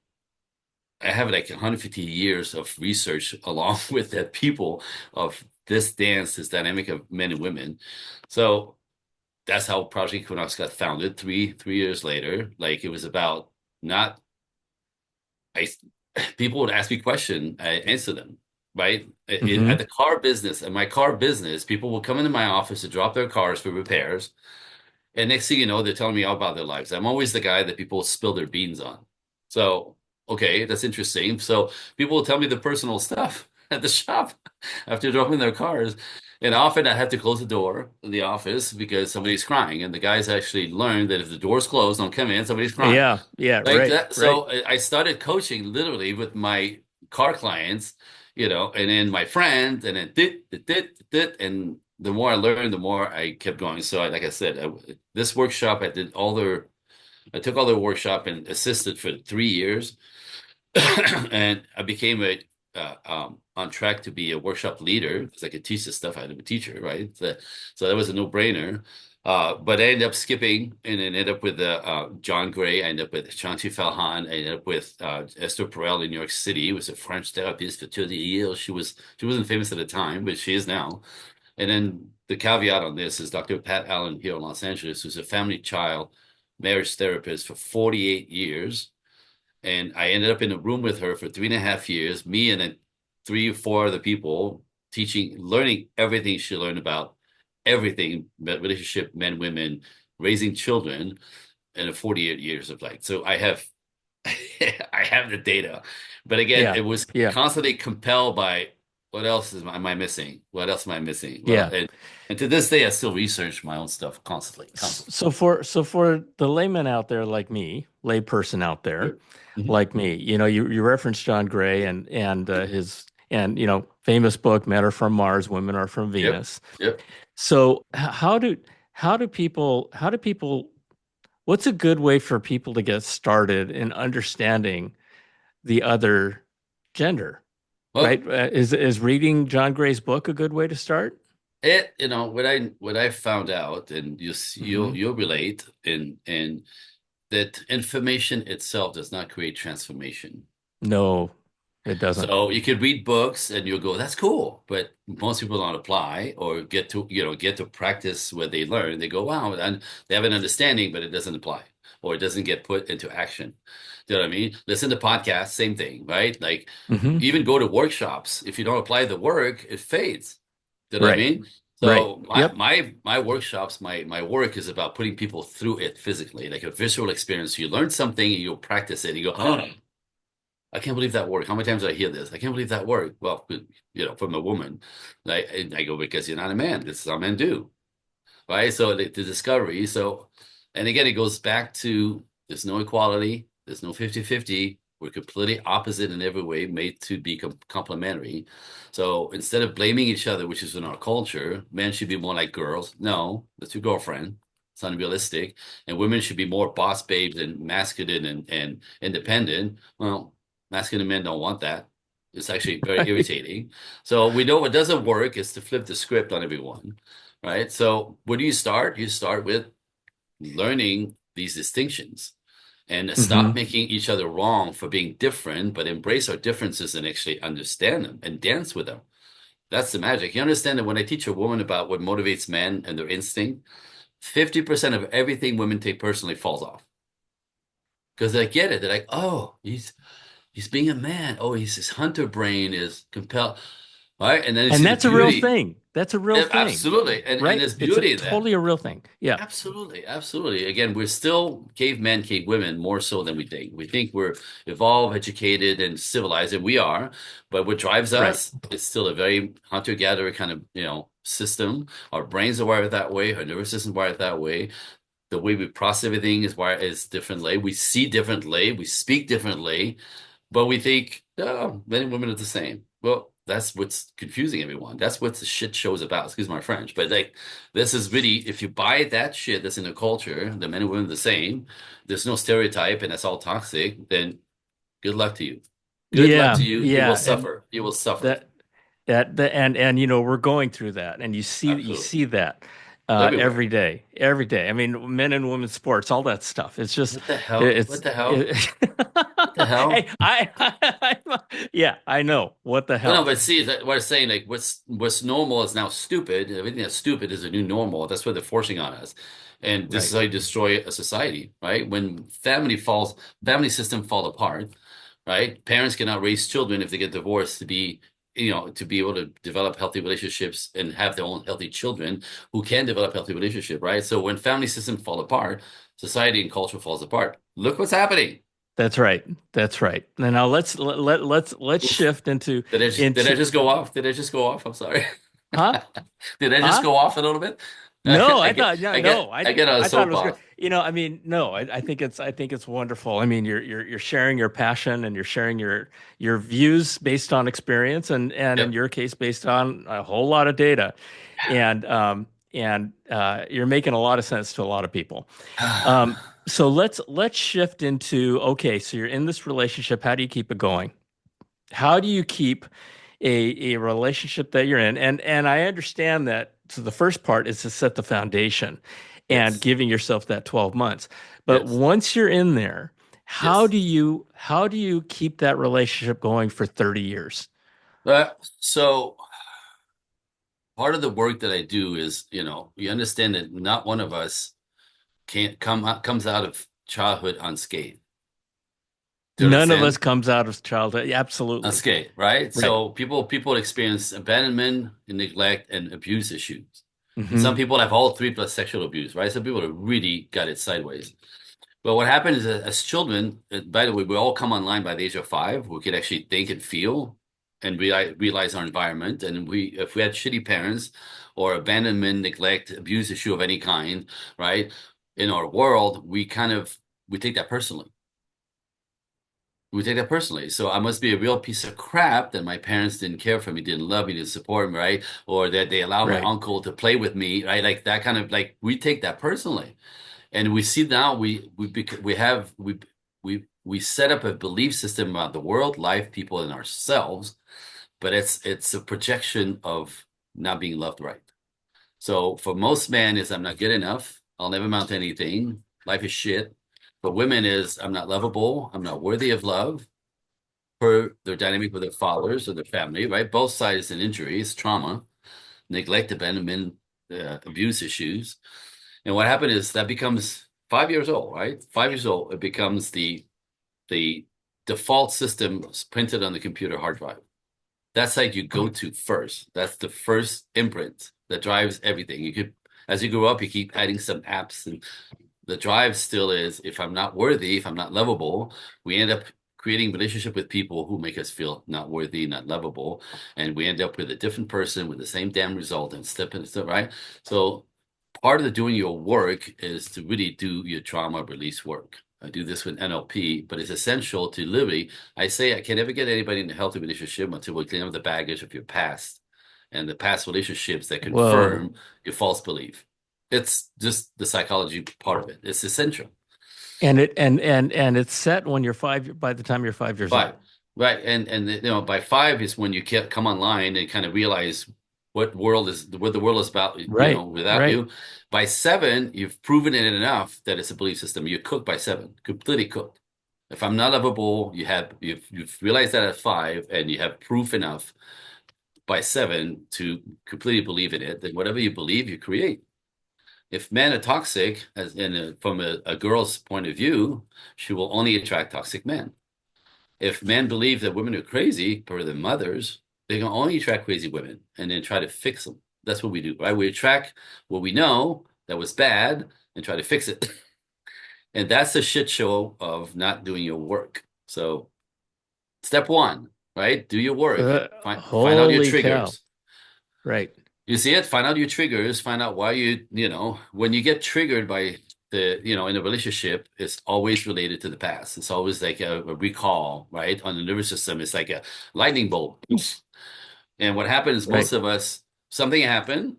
B: I have like 150 years of research along with that people of this dance, this dynamic of men and women. So that's how Project Equinox got founded three years later. Like it was about not I people would ask me questions, I answer them, right? At
A: Hmm.
B: the car business, at my car business, people will come into my office to drop their cars for repairs. And next thing you know, they're telling me all about their lives. I'm always the guy that people spill their beans on. So, okay, that's interesting. So people will tell me the personal stuff at the shop after dropping their cars. And often I have to close the door in the office because somebody's crying. And the guys actually learned that if the door's closed, don't come in, somebody's crying.
A: Yeah. Yeah.
B: Like
A: Right.
B: that.
A: Right.
B: So I started coaching literally with my car clients, and then my friends, and then dit, and the more I learned, the more I kept going. So, like I said, this workshop, I took all their workshop and assisted for 3 years, and I became on track to be a workshop leader because I could teach this stuff. I had a teacher, right? So that was a no-brainer. But I ended up skipping and then ended up with John Gray. I ended up with Shanti Falhan. I ended up with Esther Perel in New York City. Who was a French therapist for 30 years. She wasn't famous at the time, but she is now. And then the caveat on this is Dr. Pat Allen here in Los Angeles, who's a family child marriage therapist for 48 years. And I ended up in a room with her for 3.5 years, me and then three or four other people teaching, learning everything she learned about everything, relationship, men, women, raising children in a 48 years of life. So I have I have the data. But again,
A: Yeah.
B: it was
A: Yeah.
B: constantly compelled by what else am I missing? What else am I missing? Well,
A: Yeah.
B: and to this day, I still research my own stuff constantly, constantly.
A: So for the layman out there like me, layperson out there
B: Sure. Mhm.
A: like me, you referenced John Gray and his and famous book Men Are From Mars, Women Are From
B: Yep.
A: Venus.
B: Yep.
A: So how do people what's a good way for people to get started in understanding the other gender,
B: Well,
A: right? Is reading John Gray's book a good way to start?
B: what I found out, and
A: Hmm.
B: you'll relate, in that information itself does not create transformation.
A: No, it doesn't.
B: So you could read books and you'll go, that's cool, but most people don't apply or get to practice what they learn. They go, wow, and they have an understanding, but it doesn't apply or it doesn't get put into action. Do you know what I mean? Listen to podcasts, same thing, right? Like
A: Hmm.
B: even go to workshops. If you don't apply the work, it fades. Do you know what I
A: Right.
B: mean?
A: Right.
B: So my
A: Yep.
B: my my workshops, my work is about putting people through it physically, like a visual experience. You learn something and you'll practice it. You go, oh, I can't believe that worked. How many times did I hear this? I can't believe that worked. Well, from a woman, I go, because you're not a man. This is how men do, right? So the discovery. So, and again, it goes back to there's no equality. There's no 50-50. We're completely opposite in every way, made to be complementary. So instead of blaming each other, which is in our culture, men should be more like girls. No, that's your girlfriend. It's unrealistic. And women should be more boss babes and masculine and independent. Well, masculine men don't want that. It's actually very irritating. So we know what doesn't work is to flip the script on everyone, right? So where do you start? You start with learning these distinctions and stop
A: Hmm.
B: making each other wrong for being different, but embrace our differences and actually understand them and dance with them. That's the magic. You understand that when I teach a woman about what motivates men and their instinct, 50% of everything women take personally falls off because they get it. They're like, oh, he's being a man. Oh, his hunter brain is compelled. right? And then you
A: And
B: see the
A: that's a real
B: beauty.
A: thing. That's a real thing,
B: Absolutely. And
A: right?
B: there's
A: It's a
B: beauty in that.
A: totally a real thing. Yeah.
B: Absolutely, absolutely. Again, we're still cavemen, cave women more so than we think. We think we're evolved, educated, and civilized, and we are. But what drives
A: Right.
B: us is still a very hunter-gatherer kind of, system. Our brains are wired that way. Our nervous system is wired that way. The way we process everything is differently. We see differently. We speak differently. But we think, oh, men and women are the same. Well, that's what's confusing everyone. That's what the shit show is about. Excuse my French. But like, this is really, if you buy that shit that's in the culture, the men and women are the same, there's no stereotype and that's all toxic, then good luck to you. Good luck
A: Yeah.
B: to you. You will
A: Yeah. And
B: suffer. You will suffer.
A: that and we're going through that, and
B: Absolutely.
A: you see that
B: Everywhere.
A: every day. I mean, men and women's sports, all that stuff. It's just
B: What the hell? What
A: it's
B: the hell?
A: it,
B: What the
A: hey,
B: hell?
A: yeah, I know what the
B: Well, no,
A: hell.
B: but see, that what I'm saying, like, what's normal is now stupid. Everything that's stupid is a new normal. That's what they're forcing on us, and this is
A: Right.
B: how you destroy a society, right? When family system fall apart, right? Parents cannot raise children if they get divorced to be able to develop healthy relationships and have their own healthy children who can develop healthy relationship, right? So when family systems fall apart, society and culture falls apart. Look what's happening.
A: That's right. That's right. Now let's
B: Oof.
A: shift into
B: Did I
A: into
B: just go off? Did I just go off? I'm sorry.
A: huh?
B: Did I just
A: Huh?
B: go off a little bit?
A: No,
B: I
A: I
B: get
A: thought no,
B: I get
A: no.
B: I get on a
A: I thought it was great.
B: soapbox.
A: I mean, no, I think it's wonderful. I mean, you're sharing your passion and you're sharing your views based on experience and in
B: Yep.
A: your case based on a whole lot of data, and you're making a lot of sense to a lot of people. So let's shift into okay. So you're in this relationship. How do you keep it going? How do you keep a relationship that you're in? And I understand that. So the first part is to set the foundation and
B: Yes.
A: giving yourself that 12 months. But
B: Yes.
A: once you're in there,
B: Yes.
A: how do you keep that relationship going for 30 years?
B: So part of the work that I do is, you understand that not one of us can't comes out of childhood unscathed. Do you
A: None of us
B: understand?
A: comes out of childhood. Yeah, absolutely.
B: Unscathed, right?
A: Right.
B: So people experience abandonment, and neglect, and abuse issues. And some
A: Hmm.
B: people have all three plus sexual abuse, right? Some people have really got it sideways. Well, what happens is as children, by the way, we all come online by the age of 5. We could actually think and feel and realize our environment. And if we had shitty parents or abandonment, neglect, abuse issue of any kind, right, in our world, we take that personally. We take that personally. So I must be a real piece of crap that my parents didn't care for me, didn't love me, didn't support me, right? Or that they allowed my
A: Right.
B: uncle to play with me, right? Like that kind of like we take that personally. And we see now we set up a belief system about the world, life, people, and ourselves, but it's a projection of not being loved right. So for most men is I'm not good enough, I'll never amount to anything, life is shit. For women is I'm not lovable, I'm not worthy of love, per their dynamic with their fathers or their family, right? Both sides an injury, it's trauma, neglect, abandonment, abuse issues. And what happened is that becomes 5 years old, right? 5 years old, it becomes the default system printed on the computer hard drive. That's like you go to first. That's the first imprint that drives everything. As you grow up, you keep adding some apps, and the drive still is if I'm not worthy, if I'm not lovable, we end up creating relationship with people who make us feel not worthy, not lovable, and we end up with a different person with the same damn result and step, right? So part of the doing your work is to really do your trauma release work. I do this with NLP, but it's essential to literally, I say I can never get anybody in a healthy relationship until we clean up the baggage of your past and the past relationships that
A: Whoa.
B: confirm your false belief. It's just the psychology part of it. It's essential.
A: And and it's set when you're by the time you're 5 years
B: Five,
A: old.
B: right? And by 5 is when you can come online and kind of realize what the world is about,
A: Right.
B: without
A: Right.
B: you. By 7, you've proven it enough that it's a belief system. You're cooked by 7, completely cooked. If I'm not lovable, you've realized that at 5, and you have proof enough by 7 to completely believe in it. Then whatever you believe, you create. If men are toxic, from a girl's point of view, she will only attract toxic men. If men believe that women are crazy, per their mothers, They can only attract crazy women and then try to fix them. That's what we do, right? We attract what we know that was bad and try to fix it. And that's the shit show of not doing your work. So step one, right? Do your work. Find out your
A: Holy cow.
B: triggers.
A: Right.
B: You see it? Find out your triggers. Find out why when you get triggered by in a relationship, it's always related to the past. It's always like a recall, right? On the nervous system, it's like a lightning bolt. And what happens, most
A: Right.
B: of us, something happened,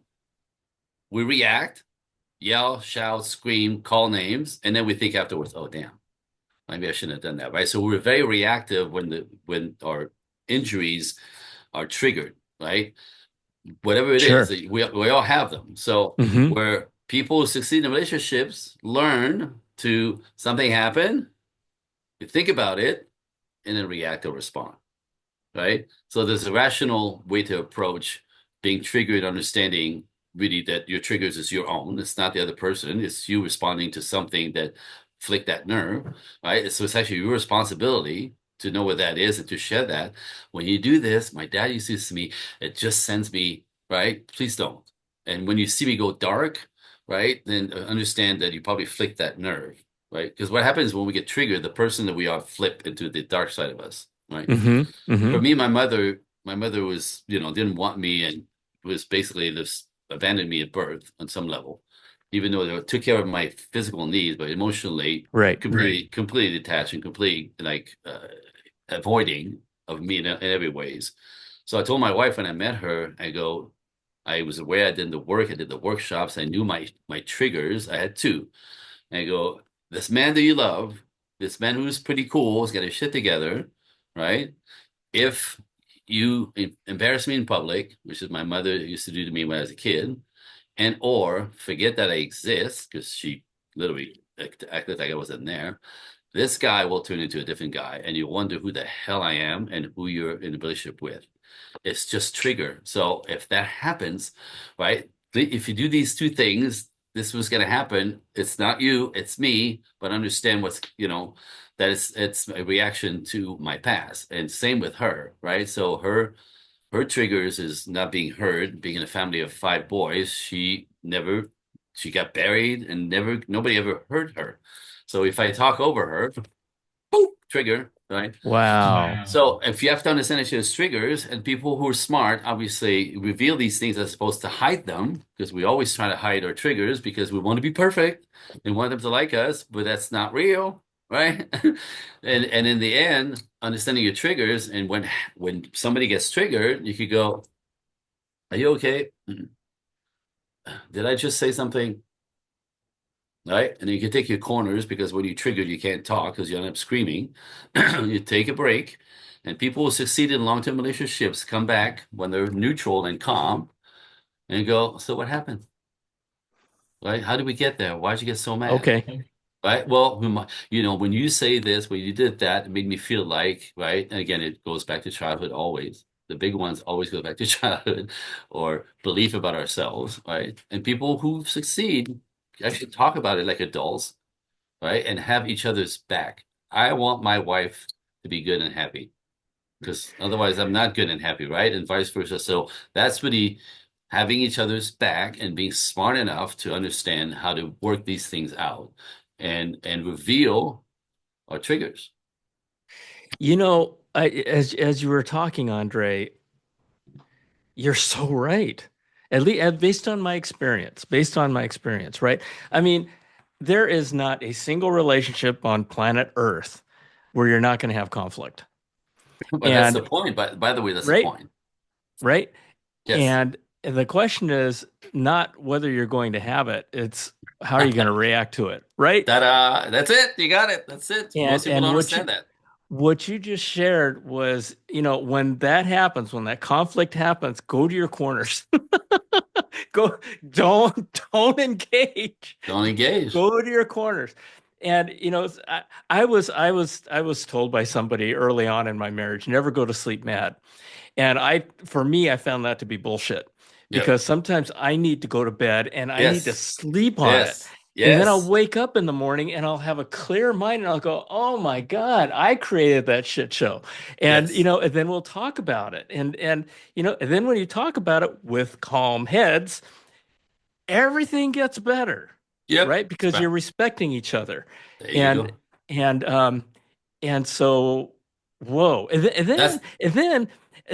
B: we react, yell, shout, scream, call names, and then we think afterwards, oh, damn, maybe I shouldn't have done that, right? So we're very reactive when our injuries are triggered, right? Whatever it is,
A: Sure.
B: we all have them. So
A: Hmm.
B: where people who succeed in relationships learn to something happen, you think about it, and then react or respond, right? So there's a rational way to approach being triggered, understanding really that your triggers is your own. It's not the other person. It's you responding to something that flicked that nerve, right? So it's actually your responsibility to know what that is and to share that. When you do this, my dad used to say to me, it just sends me, right? Please don't. And when you see me go dark, right, then understand that you probably flicked that nerve, right? Because what happens when we get triggered, the person that we are flip into the dark side of us, right?
A: Hmm.
B: For
A: Hmm.
B: me, my mother was, didn't want me and was basically just abandoned me at birth on some level, even though they took care of my physical needs, but emotionally
A: Right.
B: completely detached and completely like avoiding of me in every ways. So I told my wife when I met her, I was aware I did the work, I did the workshops, I knew my triggers. I had two. And I go, this man that you love, this man who's pretty cool, has got his shit together, right? If you embarrass me in public, which is my mother used to do to me when I was a kid, and or forget that I exist because she literally acted like I wasn't there, this guy will turn into a different guy, and you wonder who the hell I am and who you're in a relationship with. It's just trigger. So if that happens, right? If you do these two things, this was going to happen. It's not you, it's me, but understand that it's a reaction to my past. And same with her, right? So her triggers is not being heard, being in a family of five boys. She got buried and nobody ever heard her. So if I talk over her, boop, trigger, right?
A: Wow.
B: Wow. So if you have to understand that she has triggers, and people who are smart obviously reveal these things as opposed to hide them, because we always try to hide our triggers because we want to be perfect and want them to like us, but that's not real, right? And in the end, understanding your triggers, and when somebody gets triggered, you could go, "Are you okay? Did I just say something?" Right? And you can take your corners because when you're triggered, you can't talk because you end up screaming. You take a break, and people who succeed in long-term relationships come back when they're neutral and calm and go, so what happened? Right? How did we get there? Why'd you get so mad?
A: Okay.
B: Right? Well, when you say this, when you did that, it made me feel like, right? And again, it goes back to childhood always. The big ones always go back to childhood or belief about ourselves, right? And people who succeed actually talk about it like adults, right? And have each other's back. I want my wife to be good and happy because otherwise I'm not good and happy, right? And vice versa. So that's really having each other's back and being smart enough to understand how to work these things out and reveal our triggers.
A: As you were talking, Andre, you're so right. At least based on my experience, right? I mean, there is not a single relationship on planet Earth where you're not going to have conflict.
B: But that's the
A: And
B: point. But by the way, that's the
A: right,
B: point.
A: right.
B: Yes.
A: And the question is not whether you're going to have it, it's how are you going to react to it, right?
B: Ta-da! That's it. You got it. That's it.
A: And
B: Most people
A: and
B: don't
A: what you
B: understand that.
A: what you just shared was, when that happens, when that conflict happens, go to your corners. Go, don't engage.
B: Don't engage.
A: Go to your corners. And I was told by somebody early on in my marriage, never go to sleep mad. And for me, I found that to be bullshit
B: Yep.
A: because sometimes I need to go to bed and I need to
B: Yes.
A: sleep on it.
B: Yes.
A: And then I'll
B: Yes.
A: wake up in the morning and I'll have a clear mind and I'll go, "Oh my God, I created that shit show." And
B: Yes.
A: and then we'll talk about it. And then when you talk about it with calm heads, everything gets better,
B: Yep.
A: right? Because you're respecting each other.
B: There you
A: And
B: go.
A: and um and so whoa.
B: That's
A: And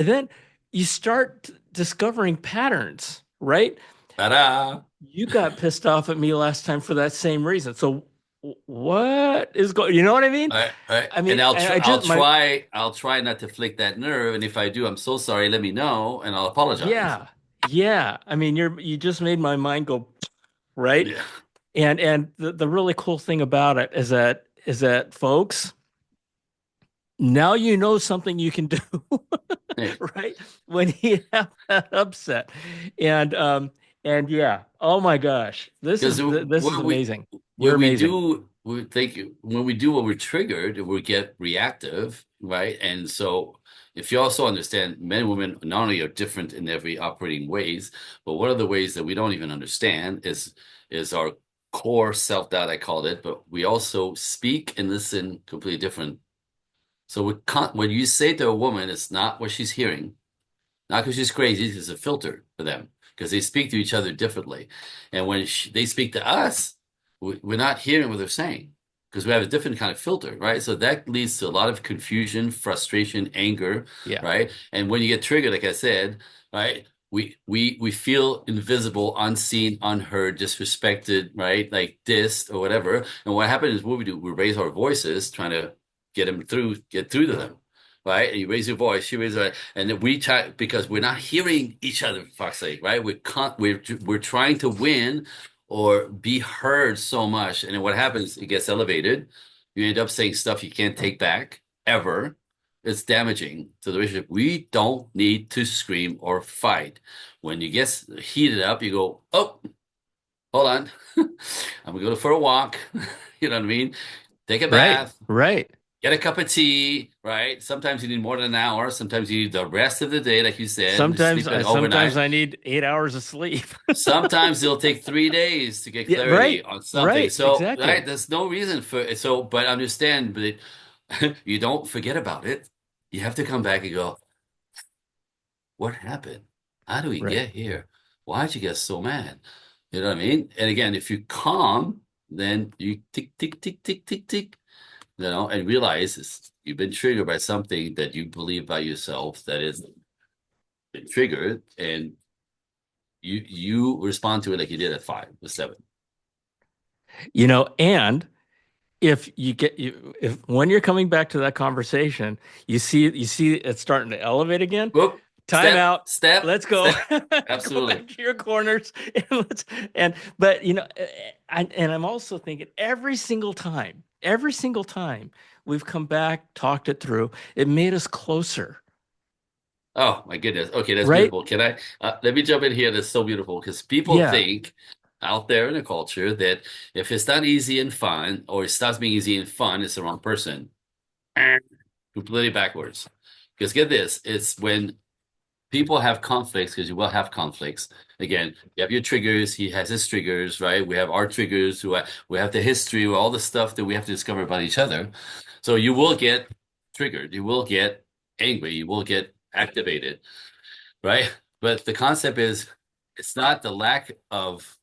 A: then you start discovering patterns, right?
B: ta-da.
A: You got pissed off at me last time for that same reason. So what is going, you know what I mean?
B: All right, all right.
A: I
B: And
A: mean, I
B: I'll
A: just my
B: try not to flick that nerve. And if I do, I'm so sorry. Let me know, and I'll apologize.
A: yeah. Yeah. I mean, you just made my mind go right.
B: Yeah.
A: And the really cool thing about it is that folks, now you know something you can do,
B: Hey,
A: right? When you have that upset. And and yeah, oh my gosh.
B: because
A: This is amazing. You're
B: when we
A: amazing.
B: do we think when we do what we're triggered, we get reactive, right? And so if you also understand, men and women not only are different in every operating ways, but one of the ways that we don't even understand is our core self-doubt, I called it, but we also speak and listen completely different. So when you say to a woman, it's not what she's hearing. Not because she's crazy, it's a filter for them because they speak to each other differently. And when they speak to us, we're not hearing what they're saying because we have a different kind of filter, right? So that leads to a lot of confusion, frustration, anger,
A: Yeah.
B: right? And when you get triggered, like I said, right? We feel invisible, unseen, unheard, disrespected, right? Like dissed or whatever. And what happens is what we do, we raise our voices trying to get through to them, right? And you raise your voice, she raises her, and then we try because we're not hearing each other, for fuck's sake, right? We're trying to win or be heard so much, and then what happens? It gets elevated. You end up saying stuff you can't take back ever. It's damaging to the relationship. We don't need to scream or fight. When you get heated up, you go, "Oh, hold on, I'm gonna go for a walk." You know what I mean? Take a
A: Right.
B: bath,
A: Right.
B: get a cup of tea, right? Sometimes you need more than an hour. Sometimes you need the rest of the day, like you said,
A: Sometimes
B: sleep
A: I
B: in
A: sometimes
B: overnight.
A: I need 8 hours of sleep.
B: Sometimes it'll take 3 days to get
A: Yeah,
B: clarity
A: right.
B: on something.
A: Right.
B: So, right,
A: Exactly.
B: there's no reason for it. So, but understand, you don't forget about it. You have to come back and go, what happened? How do we
A: Right.
B: get here? Why'd you get so mad? You know what I mean? And again, if you calm, then you tick, tick, tick, tick, tick, tick, and realize you've been triggered by something that you believe by yourself that is been triggered, and you respond to it like you did at 5 or 7.
A: And if when you're coming back to that conversation, you see it starting to elevate again,
B: Whoop,
A: time out.
B: step,
A: Let's go.
B: step.
A: Go back
B: Absolutely.
A: to your corners. And let's and but I'm also thinking every single time we've come back, talked it through, it made us closer,
B: Oh my goodness. Okay, that's
A: right?
B: beautiful. Can I let me jump in here? That's so beautiful because people
A: Yeah.
B: think out there in the culture that if it's not easy and fun, or it stops being easy and fun, it's the wrong person. Completely backwards. Because get this, it's when people have conflicts, because you will have conflicts. Again, you have your triggers. He has his triggers, right? We have our triggers. We have the history, all the stuff that we have to discover about each other. So you will get triggered. You will get angry. You will get activated, right? But the concept is, it's not the lack of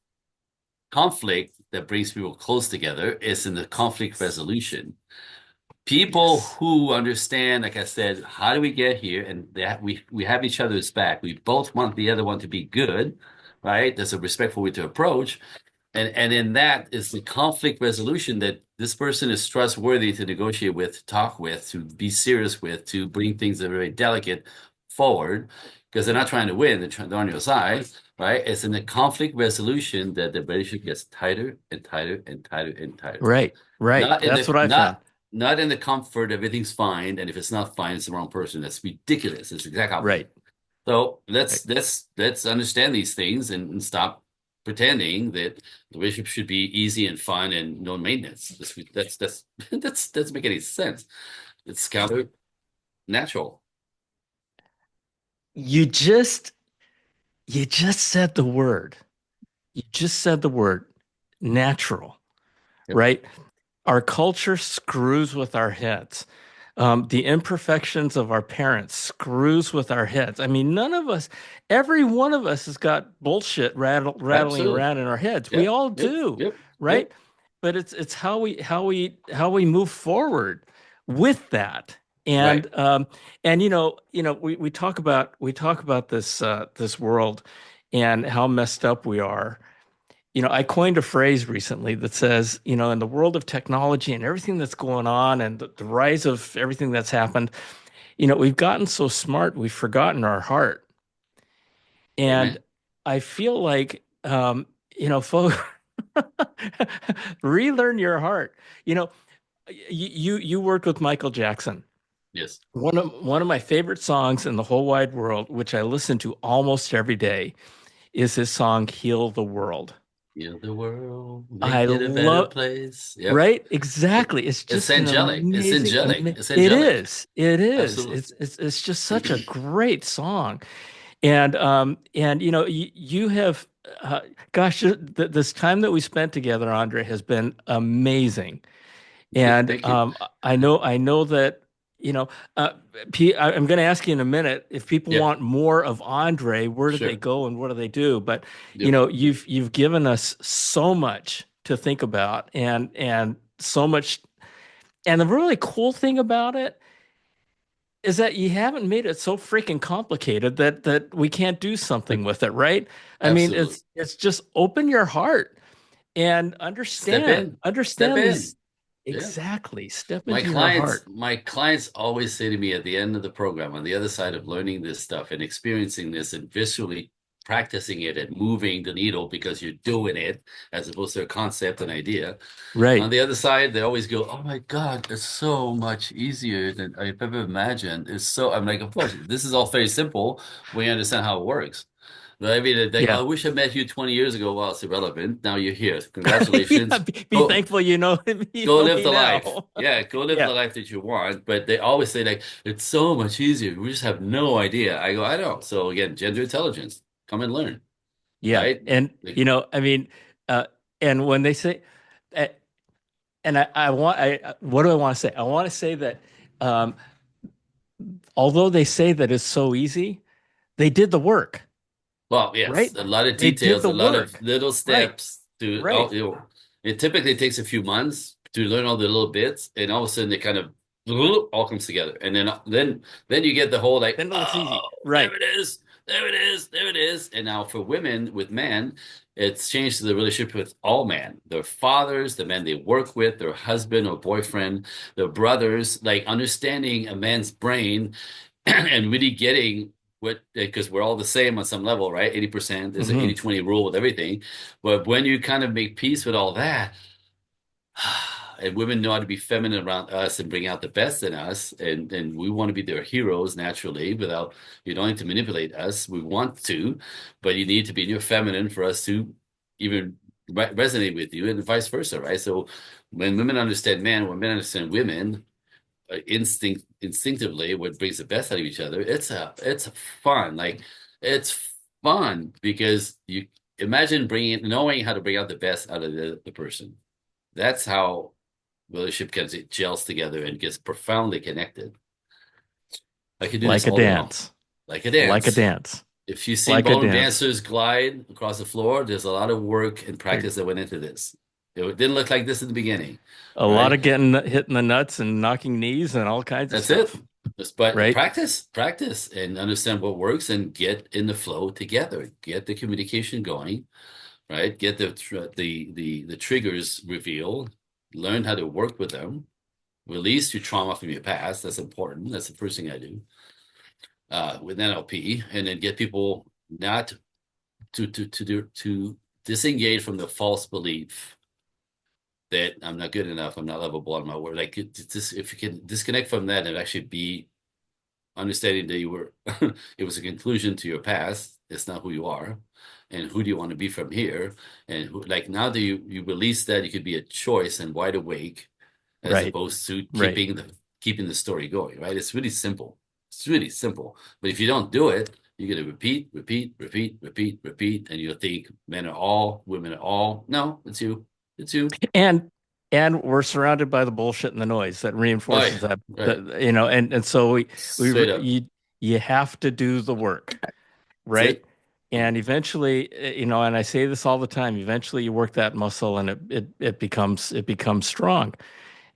B: conflict that brings people close together. It's in the conflict resolution. People
A: Yes.
B: who understand, like I said, how do we get here? And we have each other's back. We both want the other one to be good, right? There's a respectful way to approach. And in that is the conflict resolution, that this person is trustworthy to negotiate with, to talk with, to be serious with, to bring things that are very delicate forward, because they're not trying to win, they're on your side, right? It's in the conflict resolution that the relationship gets tighter and tighter and tighter and tighter.
A: Right. Right.
B: Not in
A: That's
B: the
A: what I found.
B: not in the comfort everything's fine, and if it's not fine, it's the wrong person. That's ridiculous. It's the exact opposite.
A: Right.
B: So
A: Right.
B: let's understand these things, and stop pretending that the relationship should be easy and fun and no maintenance. That's doesn't make any sense. It's counter natural.
A: You just you just said the word. You just said the word. natural,
B: Yep.
A: right? Our culture screws with our heads. The imperfections of our parents screws with our heads. I mean, none of us, every one of us has got bullshit rattling
B: Absolutely.
A: around in our heads. We
B: Yep.
A: all
B: Yep.
A: do,
B: Yep.
A: right?
B: Yep.
A: But it's how we move forward with that.
B: Right.
A: And we talk about this world and how messed up we are. I coined a phrase recently that says, in the world of technology and everything that's going on and the rise of everything that's happened, we've gotten so smart, we've forgotten our heart. And
B: Amen.
A: I feel like, folks, relearn your heart. You know, you worked with Michael Jackson.
B: Yes.
A: One of my favorite songs in the whole wide world, which I listen to almost every day, is his song "Heal the World."
B: Heal the world,
A: I
B: make it a better
A: love
B: place. Yep.
A: Right?
B: It,
A: Exactly. It's
B: it's
A: just an
B: angelic. It's
A: amazing.
B: angelic. It's
A: It
B: angelic.
A: is. It is.
B: Absolutely.
A: It's just such a great song. And you have, gosh, this time that we spent together, Andre, has been amazing.
B: Good.
A: And
B: Thank you.
A: I know that, you know, uh, I'm going to ask you in a minute if people
B: Yeah.
A: want more of Andre, where do they
B: Sure.
A: go and what do they do? But
B: Yep.
A: you've given us so much to think about and so much. And the really cool thing about it is that you haven't made it so freaking complicated that we can't do something with it, right? I mean,
B: Absolutely.
A: it's just open your heart and
B: Step
A: understand
B: in. Step
A: understand
B: in.
A: these
B: Yeah.
A: exactly. Step
B: My
A: into your
B: clients,
A: heart.
B: my clients always say to me at the end of the program, on the other side of learning this stuff and experiencing this and visually practicing it and moving the needle because you're doing it as opposed to a concept and idea. On
A: Right.
B: the other side, they always go, "Oh my God, it's so much easier than I've ever imagined." It's so, I'm like, of course, this is all very simple when you understand how it works. But I mean, they're like,
A: Yeah.
B: "Oh, I wish I met you 20 years ago." Well, it's irrelevant. Now you're here.
A: Yeah.
B: Congratulations.
A: Be
B: Go,
A: thankful you know you
B: go
A: know
B: live
A: me
B: the life.
A: now.
B: Yeah, go live the
A: Yeah.
B: life that you want. But they always say like, "It's so much easier. We just have no idea." I go, "I know." So again, gender intelligence. Come and learn,
A: Yeah.
B: right?
A: And
B: Like,
A: I mean, uh and when they say uh, and what do I want to say? I want to say that um although they say that it's so easy, they did the work,
B: well, yes,
A: right?
B: a lot of
A: They did
B: details,
A: the
B: a lot of
A: work.
B: little
A: Right.
B: steps to,
A: Right.
B: it typically takes a few months to learn all the little bits, and all of a sudden it kind of all comes together, and then you get the whole like,
A: Then it looks easy.
B: oh, there
A: Right.
B: it is, there it is, there it is. And now for women with men, it's changed to the relationship with all men, their fathers, the men they work with, their husband or boyfriend, their brothers, like understanding a man's brain and really getting what, because we're all the same on some level, right? 80%, there's an
A: Hmm.
B: 80-20 rule with everything. But when you kind of make peace with all that, and women know how to be feminine around us and bring out the best in us, and we want to be their heroes naturally without, you don't need to manipulate us. We want to, but you need to be in your feminine for us to even resonate with you and vice versa, right? So when women understand men, when men understand women, instinctively what brings the best out of each other, it's fun, like it's fun because you imagine bringing knowing how to bring out the best out of the person. That's how relationship gels together and gets profoundly connected. I can do this
A: Like a
B: all day long,
A: dance.
B: like a
A: Like a
B: dance.
A: dance.
B: If you've seen
A: Like a
B: ballroom
A: dance.
B: dancers glide across the floor, there's a lot of work and
A: There,
B: practice that went into this. It didn't look like this in the beginning,
A: a lot
B: right?
A: of getting hitting the nuts and knocking knees and all kinds of
B: That's it.
A: stuff.
B: But
A: Right?
B: practice, and understand what works and get in the flow together. Get the communication going, right? Get the triggers revealed. Learn how to work with them. Release your trauma from your past. That's important. That's the first thing I do with NLP, and then get people not to disengage from the false belief that I'm not good enough, I'm not lovable, I'm not worth. Like just if you can disconnect from that and actually be understanding that you were it was a conclusion to your past, it's not who you are, and who do you want to be from here, and who, like now that you release that, you could be a choice and wide awake as
A: Right.
B: opposed to
A: Right.
B: keeping the story going, right? It's really simple. It's really simple, but if you don't do it, You're going to repeat, repeat, repeat, repeat, repeat, and you'll think men are all, women are all. No, it's you. It's you.
A: And we're surrounded by the bullshit and the noise that
B: Right,
A: reinforces that,
B: right.
A: and so we
B: Straight up.
A: you have to do the work,
B: That's
A: right?
B: it.
A: And eventually, and I say this all the time, eventually you work that muscle and it becomes strong,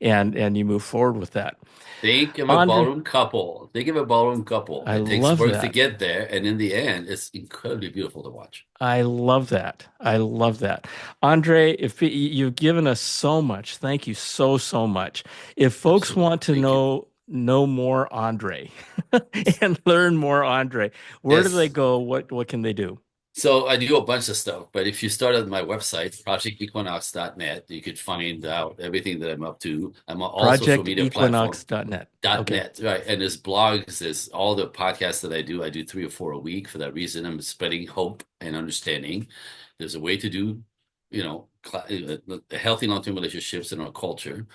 A: and you move forward with that.
B: Think of a
A: Andre,
B: ballroom couple. Think of a ballroom couple.
A: I
B: It takes
A: love
B: work to
A: that.
B: get there, and in the end, it's incredibly beautiful to watch.
A: I love that. I love that. Andre, if you've given us so much, thank you so much. If folks
B: Absolutely.
A: want to
B: Thank you.
A: know more Andre and learn more Andre, where do they
B: Yes.
A: go? What can they do?
B: So I do a bunch of stuff, but if you start at my website, projectequinox.net, you could find out everything that I'm up to. I'm on all social media platforms.
A: ProjectEquinox.net.
B: Dot
A: Okay.
B: net, right? And there's blogs, there's all the podcasts that I do. I do 3 or 4 a week. For that reason, I'm spreading hope and understanding. There's a way to do, healthy long-term relationships in our culture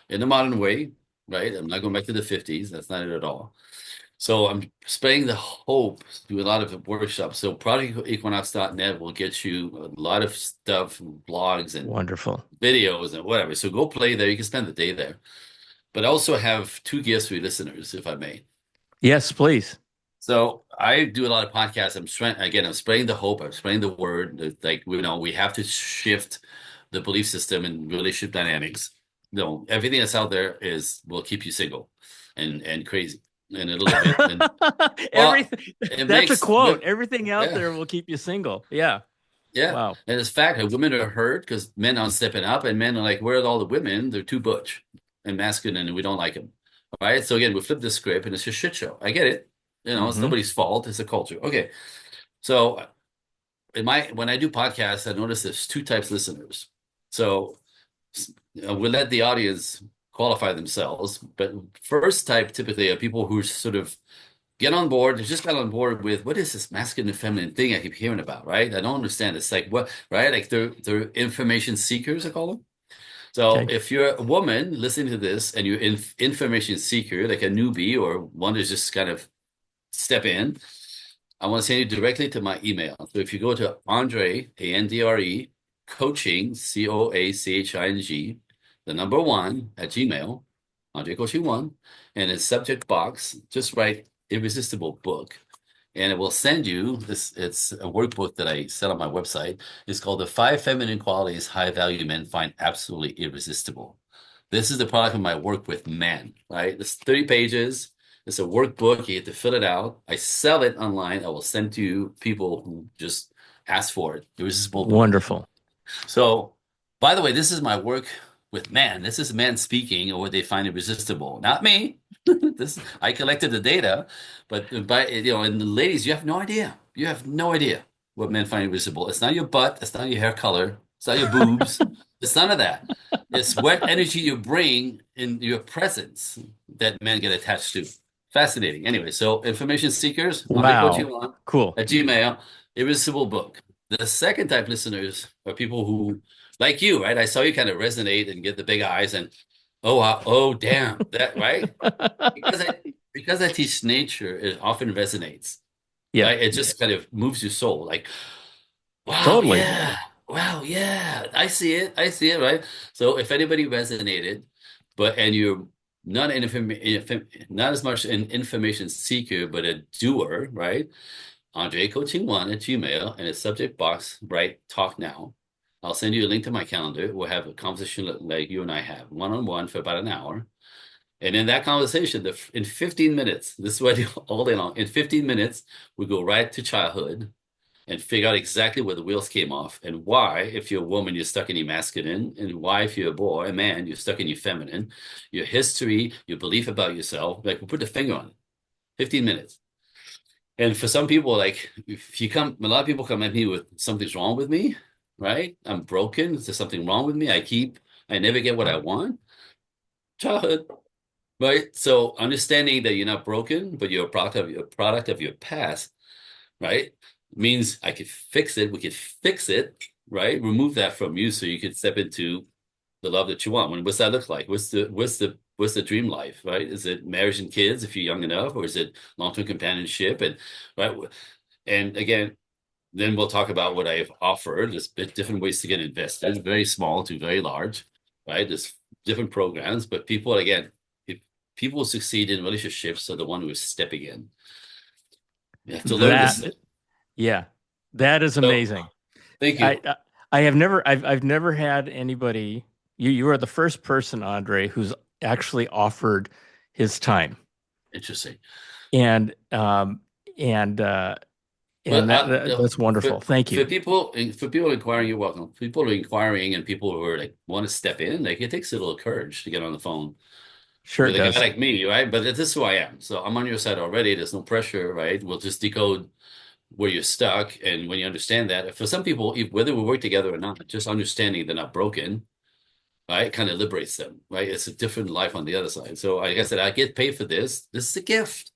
B: in the modern way, right? I'm not going back to the 50s. That's not it at all. So I'm spreading the hope through a lot of workshops. So projectequinox.net will get you a lot of stuff, blogs and
A: Wonderful.
B: videos and whatever. So go play there. You can spend the day there. But I also have two gifts for your listeners, if I may.
A: Yes, please.
B: So I do a lot of podcasts. I'm spreading the hope. I'm spreading the word that, like, we have to shift the belief system and relationship dynamics. No, everything that's out there will keep you single and crazy in a little bit. And well,
A: Everything
B: it
A: that's a
B: makes
A: quote. Everything out
B: yeah,
A: there will keep you single. Yeah.
B: yeah.
A: Wow.
B: And it's fact that women are hurt because men aren't stepping up, and men are like, where are all the women? They're too butch and masculine, and we don't like them. All right. So again, we flip the script, and it's a shit show. I get it. It's
A: Hmm.
B: nobody's fault. It's a culture. Okay. So when I do podcasts, I notice there's two types of listeners. So we let the audience qualify themselves. But first type typically are people who sort of get on board. They just got on board with what is this masculine and feminine thing I keep hearing about, right? I don't understand. It's like what, right? Like they're information seekers, I call them. So
A: Okay.
B: if you're a woman listening to this and you're an information seeker, like a newbie or one that's just kind of step in, I want to send you directly to my email. So if you go to Andre, Andre, coaching, COACHING, the number one at Gmail, Andre Coaching One, and in subject box, just write Irresistible Book. And it will send you this. It's a workbook that I sell on my website. It's called The Five Feminine Qualities High Value Men Find Absolutely Irresistible. This is the product of my work with men, right? It's 30 pages. It's a workbook. You have to fill it out. I sell it online. I will send to you people who just ask for it. Irresistible book.
A: Wonderful.
B: So, by the way, this is my work with men. This is men speaking or what they find irresistible. Not me. This I collected the data, but and the ladies, you have no idea. You have no idea what men find irresistible. It's not your butt. It's not your hair color. It's not your boobs. It's none of that. It's what energy you bring in your presence that men get attached to. Fascinating. Anyway, so information seekers, Andre Coaching
A: Wow.
B: One
A: Cool.
B: at Gmail, Irresistible Book. The second type listeners are people who, like you, right? I saw you kind of resonate and get the big eyes and, oh, wow, oh, damn, that, right? Because I because I teach nature, it often resonates,
A: Yeah.
B: right? It
A: Yeah.
B: just kind of moves your soul, like,
A: Totally.
B: wow, yeah, I see it, right? So if anybody resonated, and you're not as much an information seeker, but a doer, right? Andre Coaching One at Gmail, and a subject box, right? Talk now. I'll send you a link to my calendar. We'll have a conversation like you and I have, one-on-one for about an hour. And in that conversation, in 15 minutes, this is what I do all day long. In 15 minutes, we go right to childhood and figure out exactly where the wheels came off and why, if you're a woman, you're stuck in your masculine, and why, if you're a boy, a man, you're stuck in your feminine, your history, your belief about yourself. Like we put the finger on it. 15 minutes. And for some people, like a lot of people come at me with something's wrong with me, right? I'm broken. There's something wrong with me. I never get what I want. Childhood. Right. So understanding that you're not broken, but you're a product of your past, right? Means I could fix it. We could fix it, right? Remove that from you so you could step into the love that you want. What's that look like? What's the dream life, right? Is it marriage and kids if you're young enough, or is it long-term companionship? And right. And again, then we'll talk about what I've offered. There's different ways to get invested, very small to very large, right? There's different programs, but people, again, if people succeed in relationships are the one who is stepping in. You have to learn
A: That,
B: this.
A: yeah, that is
B: So
A: amazing.
B: thank
A: I
B: you.
A: I have never I've never had anybody. You are the first person, Andre, who's actually offered his time,
B: Interesting.
A: and um and uh
B: Well,
A: and that's wonderful. Thank you.
B: for people inquiring, you're welcome. People who are inquiring and people who are like want to step in, like it takes a little courage to get on the phone
A: Sure it
B: with a guy
A: does.
B: like me, right? But this is who I am. So I'm on your side already. There's no pressure, right? We'll just decode where you're stuck. And when you understand that, for some people, whether we work together or not, just understanding they're not broken, right, kind of liberates them, right? It's a different life on the other side. So like I said, I get paid for this. This is a gift.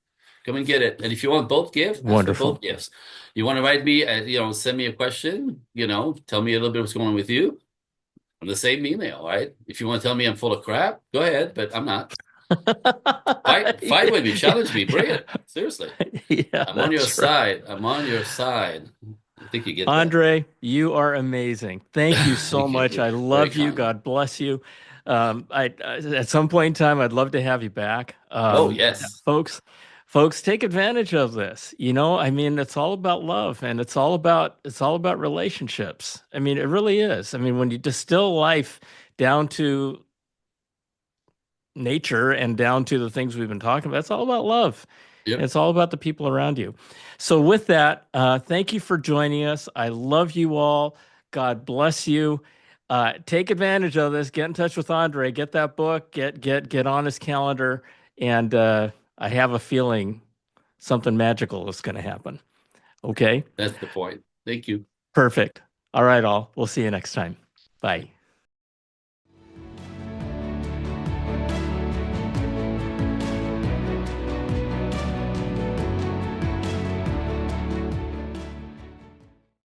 B: Come and get it. And if you want both gifts, ask for both
A: Wonderful.
B: gifts. You want to write me, send me a question, tell me a little bit what's going on with you on the same email, right? If you want to tell me I'm full of crap, go ahead, but I'm not. Fight with me, challenge me, bring
A: Yeah,
B: it. Seriously.
A: yeah,
B: I'm on your
A: that's right.
B: side. I'm on your side. I think you get that.
A: Andre, you are amazing. Thank you so
B: Thank you.
A: much. I
B: Very
A: love you.
B: kind.
A: God bless you. At some point in time, I'd love to have you back.
B: Oh, yes.
A: Folks, take advantage of this. I mean, it's all about love and it's all about relationships. I mean, it really is. I mean, when you distill life down to nature and down to the things we've been talking about. It's all about love. And
B: Yep.
A: it's all about the people around you. So, with that, thank you for joining us. I love you all. God bless you. Take advantage of this. Get in touch with Andre. Get that book. Get on his calendar. And I have a feeling something magical is going to happen. Okay.
B: That's the point. Thank you.
A: Perfect. All right, all. We'll see you next time. Bye.